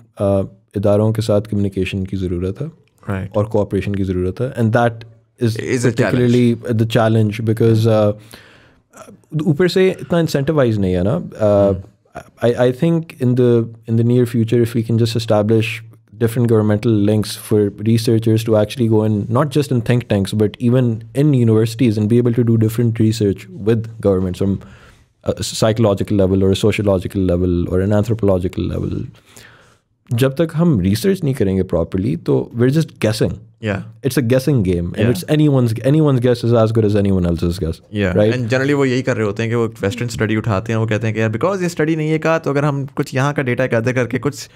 इदारों के साथ communication की ज़रूरत है, right, और cooperation की ज़रूरत है, and that is particularly the challenge because ऊपर से इतना incentivize नहीं है ना। I think in the near future, if we can just establish different governmental links for researchers to actually go in, not just in think tanks, but even in universities, and be able to do different research with governments from a psychological level or a sociological level or an anthropological level. जब तक हम research नहीं करेंगे properly, तो we're just guessing. Yeah. It's a guessing game, and it's anyone's guess is as good as anyone else's guess. Yeah. Right? And generally वो यही कर रहे होते हैं कि वो western study उठाते हैं, वो कहते हैं कि यार because ये study नहीं है का, तो अगर हम कुछ यहाँ का data इकट्ठा करके कुछ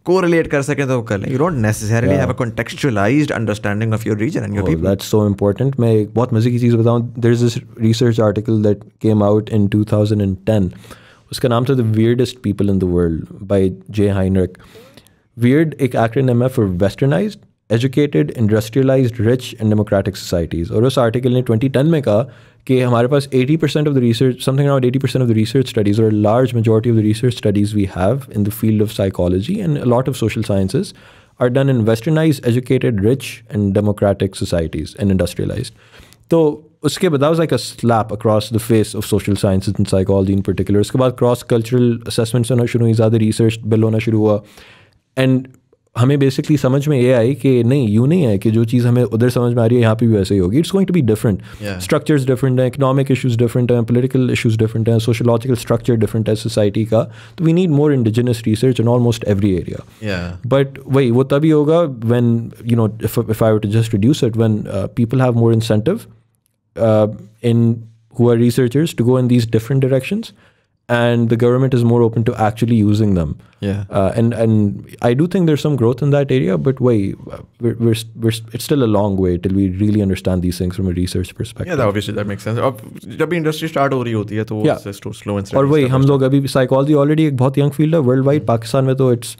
correlate कर सकें तो कर लें. You don't necessarily have a contextualized understanding of your region and your people. That's so important. मैं एक बहुत मज़े की चीज़ बताऊँ. There's this research article that came out in 2010. उसका नाम था The Weirdest People in the World by J. Heinrich. Weird एक acronym है for westernized, educated, industrialized, rich and democratic societies. और उस article ने 2010 में कहा कि हमारे पास 80% of the research, something around 80% of the research studies, or a large majority of the research studies we have in the field of psychology and a lot of social sciences are done in westernized, educated, rich and democratic societies and industrialized. So उसके बाद that was like a slap across the face of social sciences and psychology in particular. उसके बाद cross cultural assessments होना शुरू हुई, ज़्यादा research bill होना शुरू हुआ, and हमें बेसिकली समझ में ये आई कि नहीं, यूँ नहीं है कि जो चीज़ हमें उधर समझ में आ रही है यहाँ पे भी वैसे ही होगी. It's going to be different. Structures different हैं, इकोनॉमिक इशूज़ डिफरेंट हैं, पॉलिटिकल इशूज़ डिफरेंट हैं, सोशोलॉजिकल स्ट्रक्चर डिफरेंट है सोसाइटी का. तो we need more indigenous research in almost every area. But वही वो तभी होगा when you know if I were to just reduce it, when people have more incentive in who are researchers to go in these different directions, and the government is more open to actually using them. And I do think there's some growth in that area, but we're it's still a long way till we really understand these things from a research perspective. Yeah, obviously that makes sense. अब जब भी industry start हो रही होती है तो slow and और वही हम लोग अभी साइकोलॉजी ऑलरेडी एक बहुत यंग फील्ड है वर्ल्ड वाइड. पाकिस्तान में तो it's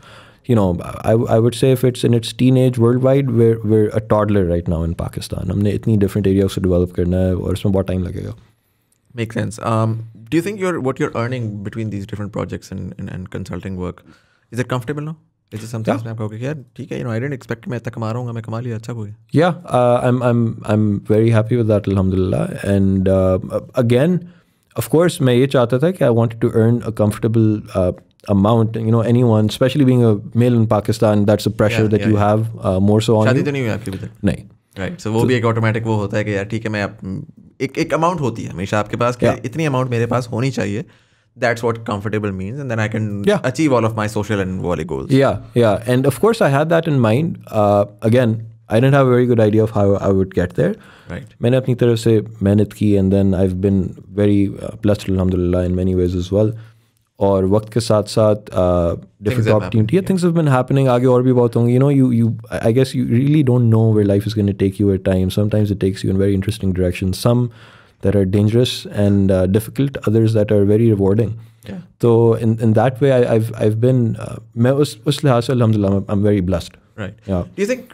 you know, I would say if it's in its teenage worldwide, we're a toddler right now in Pakistan. हमने इतनी different areas से develop करना है और उसमें बहुत time लगेगा. Makes sense. Do you think what you're earning between these different projects and consulting work, is it comfortable now? Is it something मैं कहोगे कि यार ठीक है, you know, I didn't expect कि मैं इतना कमा रहा हूँ, मैं कमा लिया, अच्छा हो गया. Yeah, I'm very happy with that, alhamdulillah. And again, of course मैं ये चाहता था कि I wanted to earn a comfortable amount. You know, anyone, especially being a male in Pakistan, that's a pressure that you have more so on शादी you. तो नहीं हुई आपकी अभी तक? नहीं. राइट, सो वो भी एक ऑटोमेटिक वो होता है कि यार ठीक है, मैं एक अमाउंट होती है हमेशा आपके पास कि इतनी अमाउंट मेरे पास होनी चाहिए. That's what comfortable means, and then I can achieve all of my social and volley goals. Yeah, and of course I had that in mind. Again, I didn't have a very good idea of how I would get there. Right. मैंने अपनी तरफ से मेहनत की, and then I've been very blessed, alhamdulillah, in many ways as well. और वक्त के साथ साथ different opportunity, things have been happening. आगे और भी बहुत होंगे. You know, I guess you really don't know where life is going to take you at times. Sometimes it takes you in very interesting directions. Some that are dangerous and difficult, others that are very rewarding. Yeah. So in that way, I've been मैं उस लिहाज से alhamdulillah I'm very blessed. Right. Yeah. Do you think,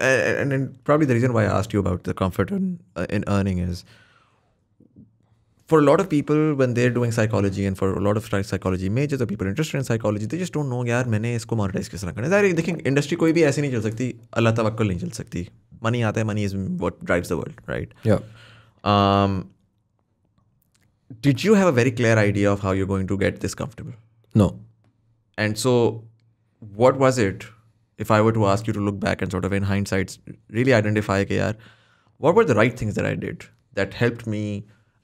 and probably the reason why I asked you about the comfort in earning is, for a lot of people when they're doing psychology, and for a lot of psychology majors or people interested in psychology, they just don't know यार मैंने इसको monetize किस तरह करना है. देखिए industry कोई भी ऐसे नहीं चल सकती, अल्लाह तवक्कुल नहीं चल सकती. मनी आता है, money is what drives the world, right? Yeah. Did you have a very clear idea of how you're going to get this comfortable? No. And so what was it, if I were to ask you to look back and sort of in hindsight really identify कि यार what were the right things that I did that helped me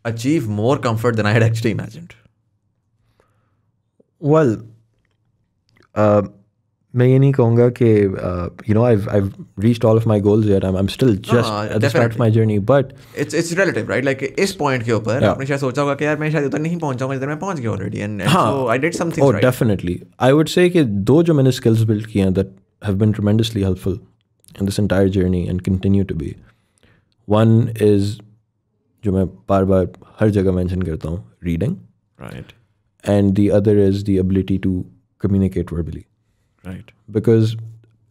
achieve more comfort than I had actually imagined? Well, मैं ये नहीं कहूँगा कि you know I've reached all of my goals yet. I'm still just at the start of my journey, but it's relative, right? Like इस point के ऊपर आपने शायद सोचा होगा कि यार मैं शायद उधर नहीं पहुँचाऊँगा जिधर मैं पहुँच गया already, and so I did some things right. Definitely. I would say कि दो जो मैंने skills build किए हैं that have been tremendously helpful in this entire journey and continue to be. One is जो मैं बार हर जगह mention करता हूँ, reading. Right. And the other is the ability to communicate verbally. Right. Because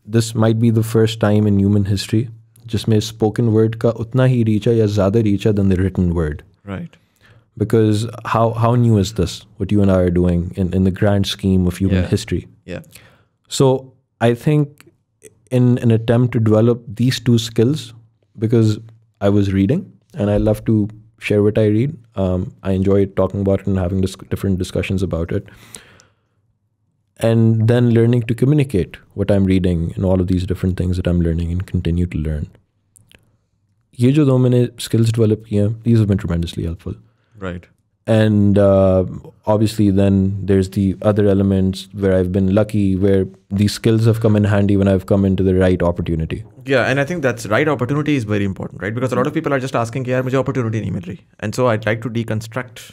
this might be the first time in human history जिसमें spoken word का उतना ही reach है या ज़्यादा reach है than the written word. Right. Because how new is this, what you and I are doing in the grand scheme of human history? Yeah. So I think in an attempt to develop these two skills, because I was reading and I love to share what I read, I enjoy talking about it and having different discussions about it. And then learning to communicate what I'm reading and all of these different things that I'm learning and continue to learn. ये जो दो मैंने skills develop किए हैं, these have been tremendously helpful. Right. And obviously then there's the other elements where I've been lucky, where these skills have come in handy when I've come into the right opportunity. Yeah, and I think that's right opportunity is very important, right? Because a lot of people are just asking कि यार मुझे opportunity नहीं मिल रही. And so I'd like to deconstruct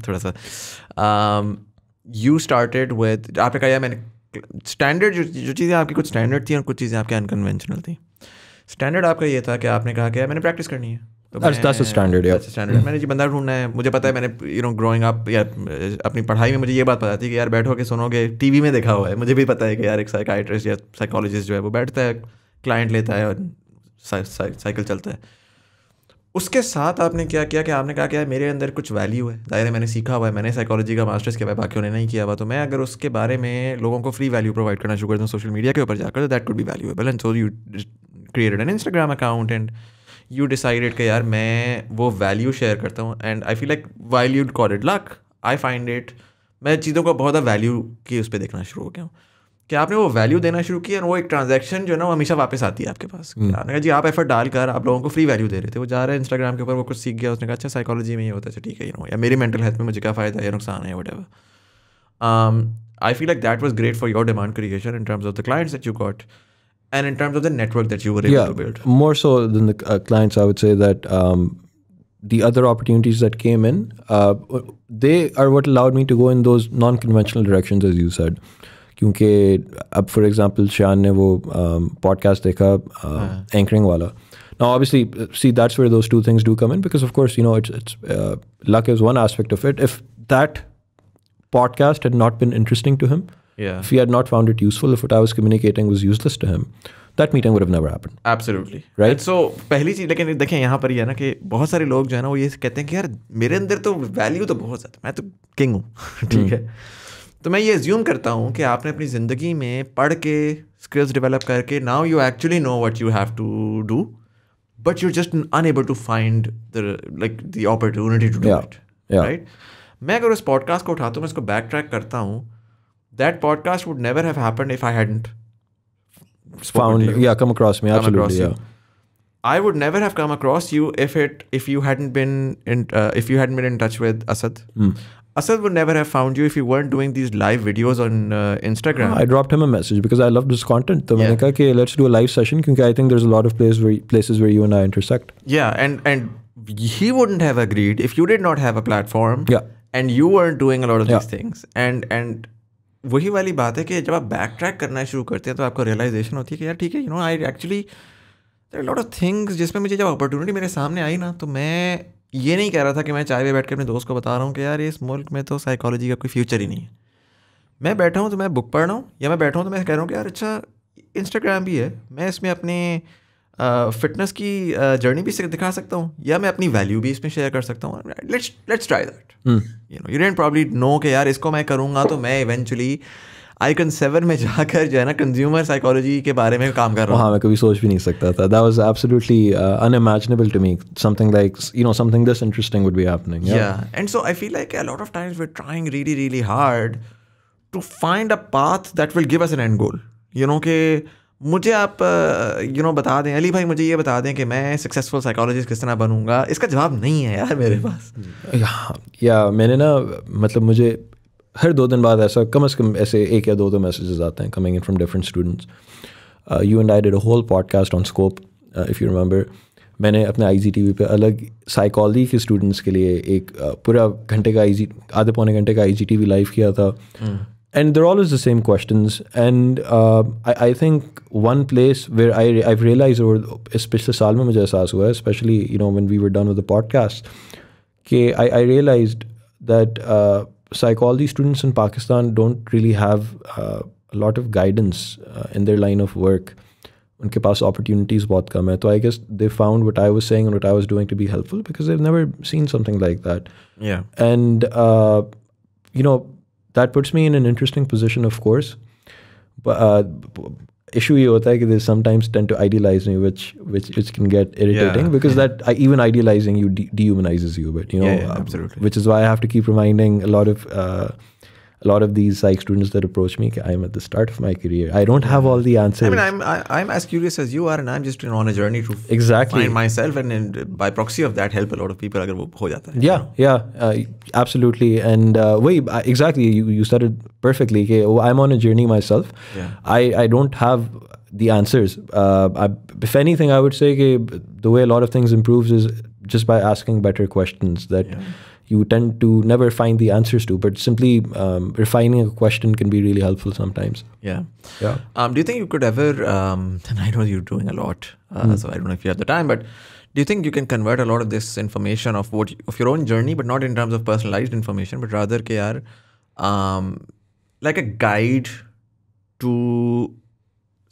थोड़ा सा. You started with, आपने कहा यार मैंने स्टैंडर्ड जो चीज़ें आपकी कुछ स्टैंडर्ड थी और कुछ चीज़ें आपके अनकन्वेंशनल थी. स्टैंडर्ड आपका ये था कि आपने कहा कि यार मैंने प्रैक्टिस करनी है. That's a standard, yeah. That's a standard. मैंने जी बंदा ढूंढना है. मुझे पता है, मैंने growing up या अपनी पढ़ाई में मुझे ये बात पता थी कि यार बैठोगे सुनोगे, टीवी में देखा हुआ है. मुझे भी पता है कि यार एक साइकाइट्रिस्ट या साइकोलॉजिस्ट जो है वो बैठता है, क्लाइंट लेता है और साइकिल चलता है. उसके साथ आपने क्या किया कि आपने कहा कि यार मेरे अंदर कुछ वैल्यू है, ज़ाहिर है मैंने सीखा हुआ है, मैंने साइकोलॉजी का मास्टर्स किया हुआ है, बाकियों ने नहीं किया हुआ, तो मैं अगर उसके बारे में लोगों को फ्री वैल्यू प्रोवाइड करना शुरू कर दूँ सोशल मीडिया के ऊपर जाकर, तो that could be valuable. And so you created an Instagram account and you decided कि यार मैं वो वैल्यू शेयर करता हूँ. And I feel like while you call it luck, I find it, मैं चीज़ों को बहुत ज़्यादा वैल्यू की उस पर देखना शुरू हो गया हूँ कि आपने वो वैल्यू देना शुरू किया और वो एक ट्रांजैक्शन जो है ना वो हमेशा वापस आती है आपके पास. आपने कहा जी आप एफर्ट डालकर आप लोगों को फ्री वैल्यू दे रहे थे, वो जा रहा है इंस्टाग्राम के ऊपर, वो कुछ सीख गया, उसने कहा अच्छा साइकोलॉजी में ये होता है, ठीक है, या मेरी मेंटल हेल्थ में मुझे क्या फ़ायदा है या नुकसान है, whatever. I feel like that was great for your demand creation in terms of the clients that you got and in terms of the network that you were able to build. More so than the clients, I would say that the other opportunities that came in, they are what allowed me to go in those non-conventional directions, as you said. क्योंकि अब for example शान ने वो podcast देखा anchoring वाला. Now obviously see that's where those two things do come in, because of course you know it's luck is one aspect of it. If that podcast had not been interesting to him, if he had not found it useful, if what I was communicating was useless to him, that meeting would have never happened. Absolutely. Right? And so पहली चीज़, लेकिन देखें यहाँ पर ये है ना कि बहुत सारे लोग जो है ना वो ये कहते हैं कि यार मेरे अंदर तो वैल्यू तो बहुत ज़्यादा, मैं तो किंग हूँ. ठीक है, तो मैं ये एज्यूम करता हूँ कि आपने अपनी ज़िंदगी में पढ़ के स्किल्स डेवलप करके now you actually know what you have to do, but you just unable to find the opportunity to do it. Right. मैं अगर उस पॉडकास्ट को उठाता हूँ, मैं इसको बैक ट्रैक करता हूँ, that podcast would never have happened if I hadn't come across me. Absolutely, yeah. I would never have come across you if you hadn't been in touch with Asad. Asad would never have found you if you weren't doing these live videos on Instagram. I dropped him a message because I loved his content. So मैंने कहा कि let's do a live session because I think there's a lot of places where you and I intersect. Yeah, and he wouldn't have agreed if you did not have a platform. Yeah. And you weren't doing a lot of these things. And वही वाली बात है कि जब आप back track करना शुरू करते हैं तो आपको रियलाइजेशन होती है कि यार ठीक है, I actually there are lot of things जिसमें मुझे जब अपॉर्चुनिटी मेरे सामने आई ना, तो मैं ये नहीं कह रहा था कि मैं चाय पे बैठ के अपने दोस्त को बता रहा हूँ कि यार इस मुल्क में तो साइकोलॉजी का कोई फ्यूचर ही नहीं है. मैं बैठा हूँ तो मैं बुक पढ़ रहा हूँ, या मैं बैठा हूँ तो मैं कह रहा हूँ कि यार अच्छा इंस्टाग्राम भी है, मैं इसमें अपने फिटनेस की जर्नी भी दिखा सकता हूँ, या मैं अपनी वैल्यू भी इसमें शेयर कर सकता हूँ. Let's try that. You didn't probably know कि यार इसको मैं करूँगा तो मैं इवेंचुअली आइकन 7 में जाकर जो है ना कंज्यूमर साइकोलॉजी के बारे में काम कर रहा हूँ. हाँ, मैं कभी सोच भी नहीं सकता था. That was absolutely unimaginable to me. Something like, something this interesting would be happening. Yeah. And so I feel like a lot of times we're trying really, really hard to find a path that will give us an end goal. कि मुझे आप बता दें, अली भाई मुझे ये बता दें कि मैं सक्सेसफुल साइकोलॉजिस्ट किस तरह बनूंगा. इसका जवाब नहीं है यार मेरे पास. या मैंने ना मतलब मुझे हर 2 दिन बाद ऐसा कम से कम ऐसे 1 या 2 मैसेजेस आते हैं coming in from different students. You and I did a whole podcast on scope, if you remember. मैंने अपने IGTV पे अलग साइकोलॉजी के स्टूडेंट्स के लिए एक पूरा घंटे का आधे पौने घंटे का IGTV लाइव किया था. And they're always the same questions. And I think one place where I've realized over इस पिछले साल में मुझे एहसास हुआ है, especially when we were done with the podcast, कि I realized that psychology students in Pakistan don't really have a lot of guidance in their line of work. उनके पास opportunities बहुत कम है. तो I guess they found what I was saying and what I was doing to be helpful because they've never seen something like that. Yeah. And that puts me in an interesting position, of course. But issue ये होता है कि they sometimes tend to idealize me, which can get irritating because that even idealizing you dehumanizes you a bit, absolutely. Which is why I have to keep reminding a lot of these psych students that approach me, I'm at the start of my career. I don't have all the answers. I mean, I'm as curious as you are, and I'm just on a journey to find myself, and by proxy of that, help a lot of people. अगर वो हो जाता है. Yeah, absolutely. And exactly, you said it perfectly. I'm on a journey myself. Yeah. I don't have the answers. If anything, I would say the way a lot of things improves is just by asking better questions that you tend to never find the answers to, but simply refining a question can be really helpful sometimes. Yeah. Do you think you could ever, and I know you're doing a lot, so I don't know if you have the time, but do you think you can convert a lot of this information of your own journey, but not in terms of personalized information, but rather ke yaar, like a guide to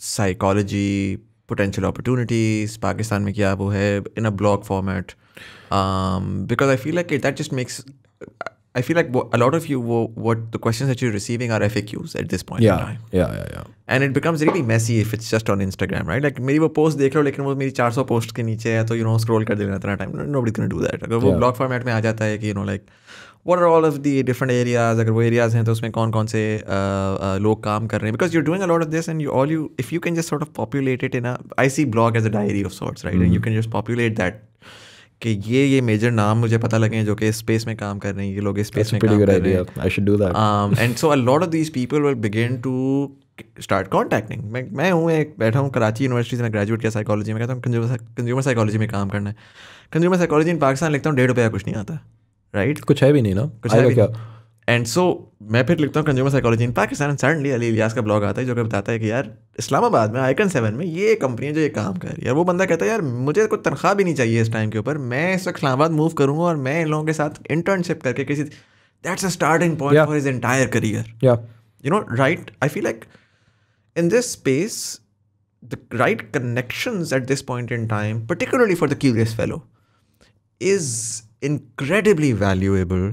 psychology, potential opportunities, Pakistan mein kya wo hai, in a blog format? Because I feel like that just makes, I feel like a lot of you, what the questions that you're receiving are FAQs at this point in time. Yeah. And it becomes really messy if it's just on Instagram, right? Like मेरी वो post देख लो, लेकिन वो मेरी 400 post के नीचे है, तो scroll कर देना इतना time. Nobody's gonna do that. अगर वो blog format में आ जाता है कि like what are all of the different areas, अगर वो areas हैं तो उसमें कौन से लोग काम कर रहे हैं, because you're doing a lot of this and if you can just sort of populate it in I see blog as a diary of sorts, right? And you can just populate that कि ये major नाम मुझे पता लगे हैं जो कि space में काम कर रहे हैं, ये लोग इस स्पेस में काम कर रहे हैं. I should do that. And so a lot of these people will begin to start contacting. मैं हूँ बैठा हूँ कराची यूनिवर्सिटी से, मैं ग्रेजुएट किया साइकोलॉजी में, कहता हूँ कंज्यूमर साइकोलॉजी में काम करना है. कंज्यूमर साइकोलॉजी इन पाकिस्तान लिखता हूँ ₹1.5 कुछ नहीं आता, राइट? कुछ है भी नहीं ना, कुछ है क्या. एंड सो मैं फिर लिखता हूँ consumer psychology in Pakistan, suddenly Ali Ilyas का ब्लॉग आता है जो कि बताता है कि यार इस्लामाबाद में आइकन 7 में ये कंपनी है जो ये काम कर रही है. वो बंदा कहता है यार मुझे कोई तनख्वाह भी नहीं चाहिए इस टाइम के ऊपर, मैं इस वक्त इस्लामाबाद मूव करूँगा और मैं इन लोगों के साथ इंटर्नशिप करके किसी, that's a starting point for his entire career. Right? I feel like in this space the right connections at this point in time, particularly for the curious fellow, is incredibly valuable.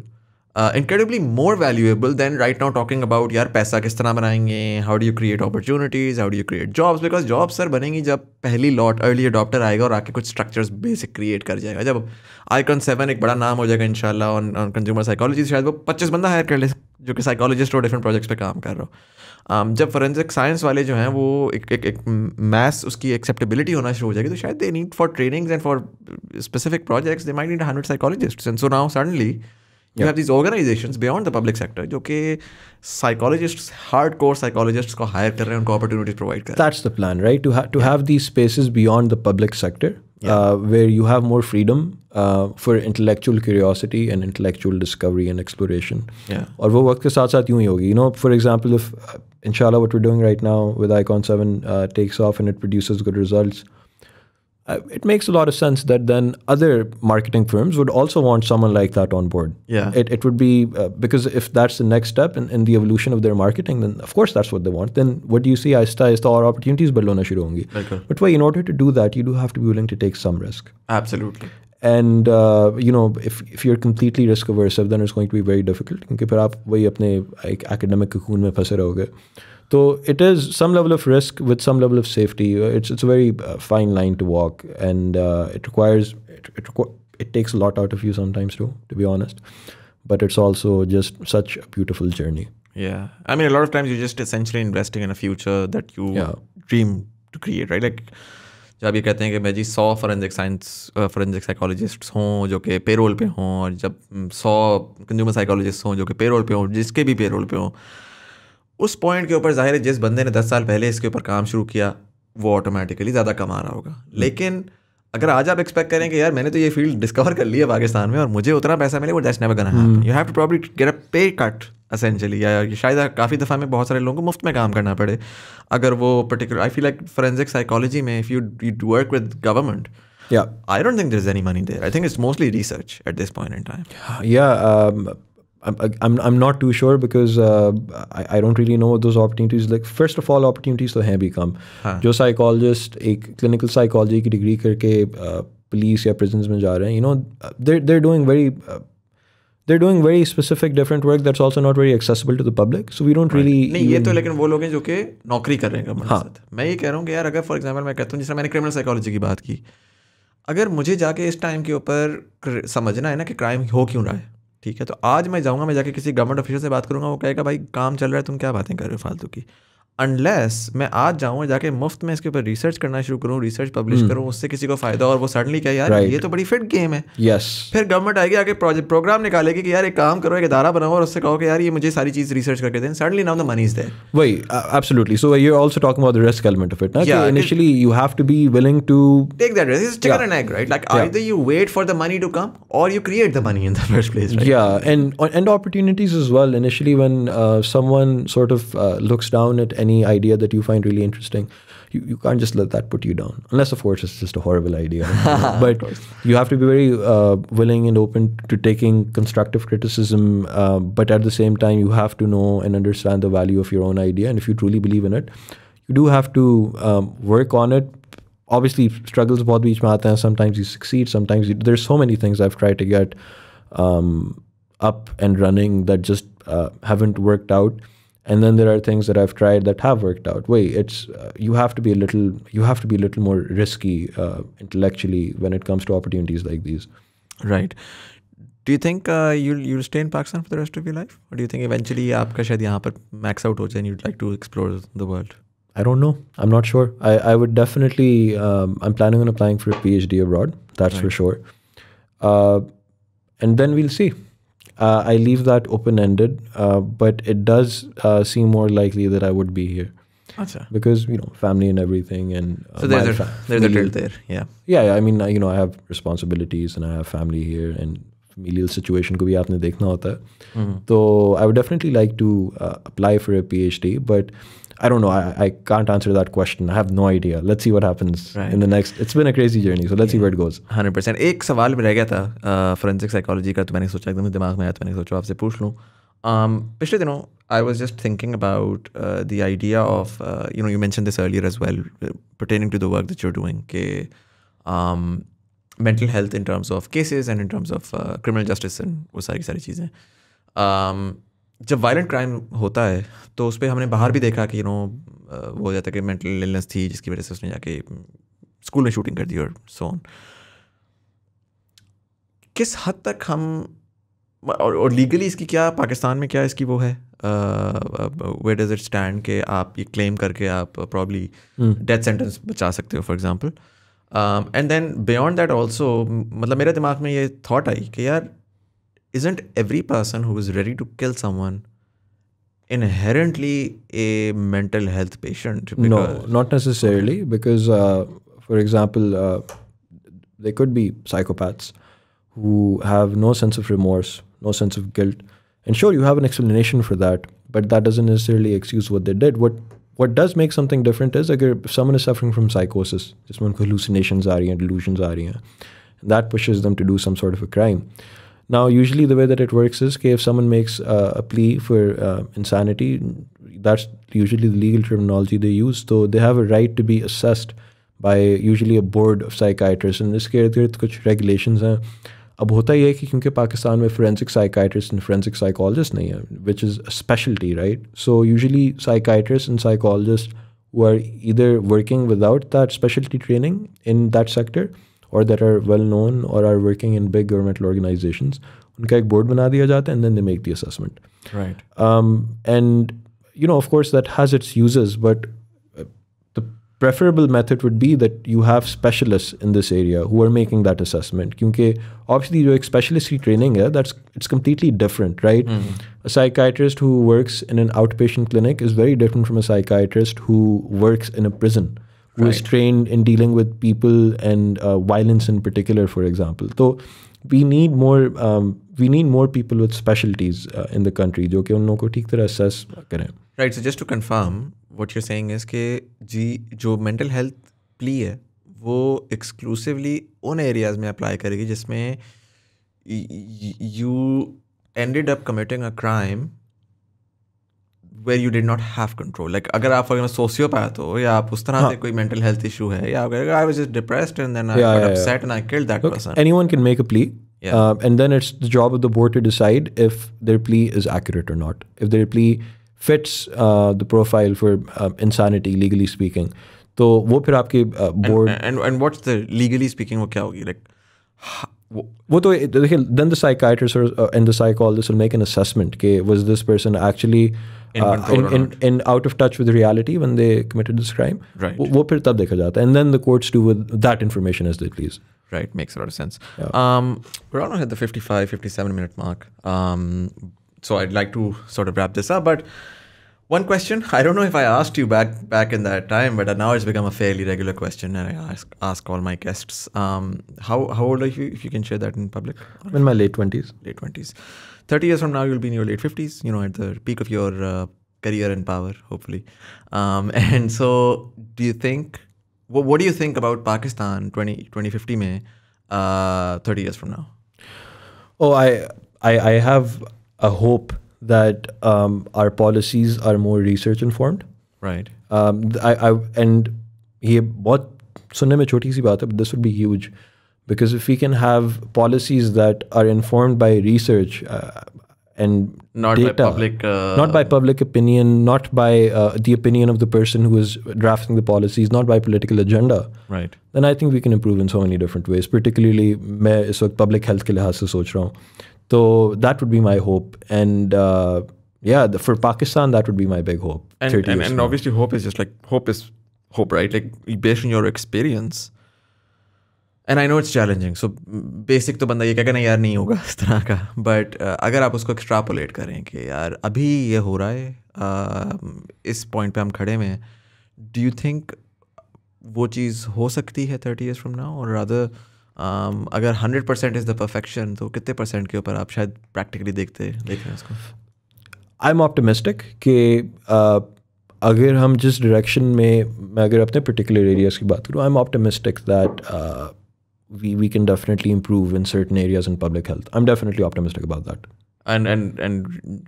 incredibly more valuable than right now talking about यार पैसा किस तरह बनाएंगे, how do you create opportunities, how do you create jobs, because jobs sir बनेंगी जब पहली lot early adopter आएगा और आके कुछ स्ट्रक्चर्स बेसिक क्रिएट कर जाएगा. जब आइकॉन 7 एक बड़ा नाम हो जाएगा इंशाल्लाह ऑन कंज्यूमर साइकोलॉजी, शायद वो 25 बंदा हायर कर ले जो कि साइकोलॉजिस्ट और डिफरेंट प्रोजेक्ट्स पे काम कर रहा हो. जब फोरेंसिक साइंस वाले जो हैं वो एक मैस उसकी एक्सेप्टेबिलिटी होना शुरू हो जाएगी, तो शायद they need for trainings and for specific projects they might need 100 psychologists. And so now suddenly you have these organizations beyond the public sector जो कि psychologists, hardcore psychologists को hire कर रहे हैं, उनको opportunities provide कर रहे हैं. That's the plan, right? To have these spaces beyond the public sector, where you have more freedom for intellectual curiosity and intellectual discovery and exploration. Yeah. और वो वक्त के साथ साथ यूं ही होगी. You know, for example, if inshallah what we're doing right now with Icon 7 takes off and it produces good results, it makes a lot of sense that then other marketing firms would also want someone like that on board. Yeah. It would be, because if that's the next step in the evolution of their marketing, then of course that's what they want. Then what do you see? Aista aur opportunities badlona shuru hongi. But why, in order to do that, you do have to be willing to take some risk. Absolutely. And you know, if you're completely risk averse, then it's going to be very difficult. क्योंकि फिर आप वही अपने academic cocoon में फंसे रहोगे. So it is some level of risk with some level of safety. It's a very fine line to walk, and it requires it takes a lot out of you sometimes too, to be honest. But it's also just such a beautiful journey. Yeah, I mean, a lot of times you're just essentially investing in a future that you dream to create, right? Like जब ये कहते हैं कि मैं जी 100 forensic psychologists हों जो कि payroll पे हों, और जब 100 कंज्यूमर साइकोलॉजिस्ट हों जो कि पेरोल पे हों, जिसके भी पेरोल पे हों, उस पॉइंट के ऊपर जाहिर है जिस बंदे ने 10 साल पहले इसके ऊपर काम शुरू किया वो ऑटोमेटिकली ज़्यादा कमा रहा होगा. लेकिन अगर आज आप एक्सपेक्ट करें कि यार मैंने तो ये फील्ड डिस्कवर कर ली है पाकिस्तान में और मुझे उतना पैसा मिले, वो that's never gonna happen. You have to probably get a pay cut essentially, या शायद काफ़ी दफ़ा में बहुत सारे लोगों को मुफ्त में काम करना पड़े अगर वो particular. I feel like forensic psychology में if you work with government, I don't think there's any money there. I think it's mostly research at this point in time. I'm not too sure because I don't really know what those opportunities like. First of all, opportunities तो हैं भी कम. जो psychologist एक clinical psychology की degree करके police या prisons में जा रहे हैं, you know, they're doing very specific different work that's also not very accessible to the public. So we don't really. नहीं ये तो लेकिन वो लोग हैं जो कि नौकरी कर रहे हैं गवर्नमेंट के साथ. मैं ये कह रहा हूँ कि यार अगर फॉर एग्जाम्पल मैं कहता हूँ, जिस तरह मैंने क्रिमिनल साइकोलॉजी की बात की, अगर मुझे जाके इस टाइम के ऊपर समझना है ना कि क्राइम हो क्यों रहा है, ठीक है, तो आज मैं जाऊँगा, मैं जाके किसी गवर्नमेंट ऑफिसर से बात करूँगा, वो कहेगा भाई काम चल रहा है, तुम क्या बातें कर रहे हो फालतू की. अनलेस मैं आज जाऊँ और जाके मुफ्त में इसके ऊपर रिसर्च करना शुरू करूँ, रिसर्च पब्लिश करूँ, उससे किसी को फायदा और वो सडनली क्या यार ये तो बड़ी फिट गेम है. फिर गवर्नमेंट आएगी आगे प्रोग्राम निकालेगी कि यार एक काम करो, एक इदारा बनाओ और उससे कहो कि यार ये मुझे सारी चीज़ रिसर्च करके दें. Suddenly now the money is there. वही absolutely. So you are also talking about the risk element of it. Initially you have to be willing to take that risk. It's chicken and egg, right? Like either you wait for the money to come or you create the money in the first place, right? Yeah, and opportunities as well. Initially when someone sort of looks down at any idea that you find really interesting, you can't just let that put you down, unless of course it's just a horrible idea. But you have to be very willing and open to taking constructive criticism, but at the same time you have to know and understand the value of your own idea, and if you truly believe in it, you do have to work on it. Obviously struggles bahut beech mein aate hain. Sometimes you succeed, sometimes there's so many things I've tried to get up and running that just haven't worked out. And then there are things that I've tried that have worked out. It's you have to be a little more risky intellectually when it comes to opportunities like these. Right. Do you think you'll stay in Pakistan for the rest of your life, or do you think eventually आपका शायद यहाँ पर max out हो जाए and you'd like to explore the world? I don't know. I'm not sure. I would definitely. I'm planning on applying for a PhD abroad. That's for sure. And then we'll see. I leave that open-ended, but it does seem more likely that I would be here. Achha. Because, you know, family and everything, and so there's a tilt there. Yeah. I mean, you know, I have responsibilities and I have family here, and familial situation को भी आपने देखना होता है. So I would definitely like to apply for a PhD, but I don't know. I can't answer that question. I have no idea. Let's see what happens in the next. It's been a crazy journey, so let's see where it goes. 100%. एक सवाल भी रह गया था forensic psychology का, तो मैंने सोचा एकदम दिमाग में आया, तो मैंने सोचा आपसे पूछ लूँ. पिछले दिनों I was just thinking about the idea of you mentioned this earlier as well, pertaining to the work that you're doing, कि mental health in terms of cases and in terms of criminal justice and वो सारी चीज़ें. जब violent crime होता है तो उस पर हमने बाहर भी देखा कि वो हो जाता है कि मेंटल इलनेस थी जिसकी वजह से उसने जाके स्कूल में शूटिंग कर दी और सो ऑन. किस हद तक हम और लीगली इसकी क्या पाकिस्तान में क्या इसकी वो है वेयर डज इट स्टैंड कि आप ये क्लेम करके आप प्रॉब्ली डेथ सेंटेंस बचा सकते हो for example. And then beyond that also मतलब मेरे दिमाग में ये थॉट आई कि यार isn't every person who is ready to kill someone inherently a mental health patient? No, not necessarily, because for example, there could be psychopaths who have no sense of remorse, no sense of guilt, and sure, you have an explanation for that, but that doesn't necessarily excuse what they did. What does make something different is if someone is suffering from psychosis, just when hallucinations are delusions are that pushes them to do some sort of a crime. Now, usually the way that it works is if someone makes a plea for insanity, that's usually the legal terminology they use. So they have a right to be assessed by usually a board of psychiatrists. And इसके इर्द-गिर्द कुछ regulations हैं. अब होता ही है कि क्योंकि पाकिस्तान में forensic psychiatrists and forensic psychologists नहीं है, which is a specialty, right? So usually psychiatrists and psychologists who are either working without that specialty training in that sector or that are well known or are working in big governmental organizations, उनका एक board बना दिया जाता है and then they make the assessment. Right. And of course that has its uses, but the preferable method would be that you have specialists in this area who are making that assessment. क्योंकि obviously जो एक specialist की training है, it's completely different, right? A psychiatrist who works in an outpatient clinic is very different from a psychiatrist who works in a prison, who is trained in dealing with people and violence in particular, for example. So we need more people with specialties in the country जो कि उन लोगों को ठीक तरह assess करें. Right. So just to confirm, what you're saying is कि जी जो mental health plea है वो exclusively उन areas में apply करेगी जिसमें you ended up committing a crime where you did not have control. Like अगर आप for example sociopath हो या आप उस तरह से कोई mental health issue है या I was just depressed and then I got upset and I killed that person. Anyone can make a plea. And then it's the job of the board to decide if their plea is accurate or not. If their plea fits the profile for insanity, legally speaking. तो वो फिर आपके board and what's the legally speaking वो क्या होगी like वो तो देखिए then the psychiatrist and the psychologist will make an assessment कि was this person actually in out of touch with reality when they committed this crime. Right. वो फिर तब देखा जाता है and then the courts do with that information as they please. Right, makes a lot of sense. Yeah. We're almost at the 57 minute mark. So I'd like to sort of wrap this up, but one question, I don't know if I asked you back in that time, but now it's become a fairly regular question and I ask all my guests. How old are you, if you can share that in public? I'm in my late 20s. Late 20s. 30 years from now, you'll be in your late 50s, at the peak of your career and power, hopefully. And so do you think, what do you think about Pakistan 2050 mein, 30 years from now? Oh, I have a hope that our policies are more research informed. Right. And ये बहुत सुनने में छोटी सी बात है, but this would be huge. Because if we can have policies that are informed by research and not data, not by public opinion, not by the opinion of the person who is drafting the policies, not by political agenda, right? Then I think we can improve in so many different ways. Particularly, मैं इस वक्त public health के लिहाज से सोच रहा हूँ. So that would be my hope, and for Pakistan, that would be my big hope. And obviously, hope is just like hope is hope, right? Like based on your experience. And I know it's challenging. So basic तो बंदा ये कहेगा नहीं यार नहीं होगा इस तरह का. But अगर आप उसको extrapolate करें कि यार अभी ये हो रहा है, इस point पे हम खड़े हैं, do you think वो चीज़ हो सकती है 30 years from now? Or rather, अगर 100% is the perfection, तो कितने % के ऊपर आप शायद practically देखते हैं उसको? I'm optimistic कि अगर हम जिस direction में मैं अगर अपने particular areas की बात करूँ, I'm optimistic that we can definitely improve in certain areas in public health. I'm definitely optimistic about that. And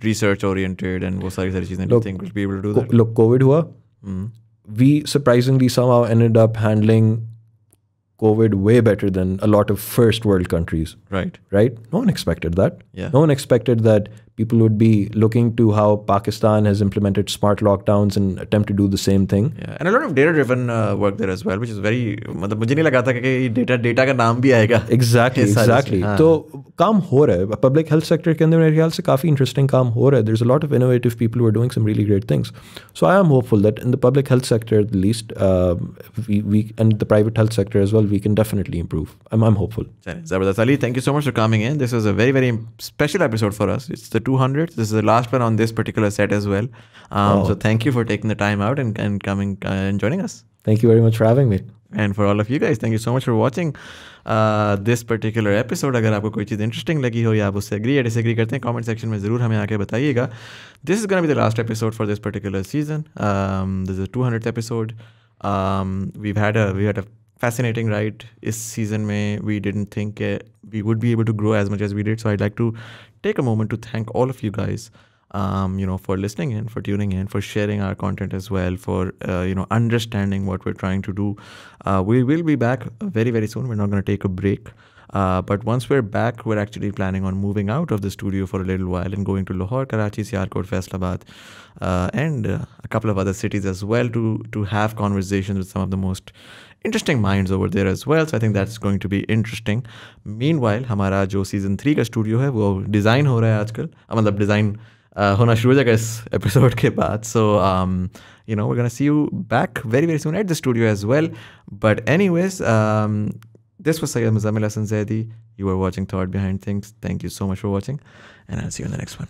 research oriented and वो सारी चीज़ें do you think we'll be able to do that? Look, COVID हुआ. We surprisingly somehow ended up handling COVID way better than a lot of first world countries. Right. No one expected that. Yeah. No one expected that people would be looking to how Pakistan has implemented smart lockdowns and attempt to do the same thing. Yeah, and a lot of data-driven work there as well, which is very. मतलब मुझे नहीं लगा था कि data का नाम भी आएगा. Exactly. तो काम हो रहा है. Public health sector के अंदर मेरे ख्याल से काफ़ी interesting काम हो रहा है. There's a lot of innovative people who are doing some really great things. So I am hopeful that in the public health sector at least, we and the private health sector as well, we can definitely improve. I'm hopeful. Zabardast. Ali, thank you so much for coming in. This was a very, very special episode for us. It's the 200th. This is the last one on this particular set as well. So thank you for taking the time out and coming and joining us. Thank you very much for having me. And for all of you guys, thank you so much for watching this particular episode. अगर आपको कोई चीज़ interesting लगी हो या आप उससे agree या disagree करते हैं कमेंट सेक्शन में ज़रूर हमें आके बताइएगा. This is going to be the last episode for this particular season. This is the 200th episode. We've had a fascinating ride. इस season में we didn't think we would be able to grow as much as we did. So I'd like to take a moment to thank all of you guys. For listening in, for tuning in, for sharing our content as well, for understanding what we're trying to do. We will be back very, very soon. We're not going to take a break. But once we're back, we're actually planning on moving out of the studio for a little while and going to Lahore, Karachi, Sialkot, Faisalabad, and a couple of other cities as well to have conversations with some of the most interesting minds over there as well. So I think that's going to be interesting. Meanwhile, हमारा जो season 3 का studio है वो design हो रहा है आजकल. मतलब design होना शुरू हो जाएगा इस episode के बाद. So we're gonna see you back very, very soon at the studio as well. But anyways, this was Muzamil Hasan Zaidi. You were watching Thought Behind Things. Thank you so much for watching, and I'll see you in the next one.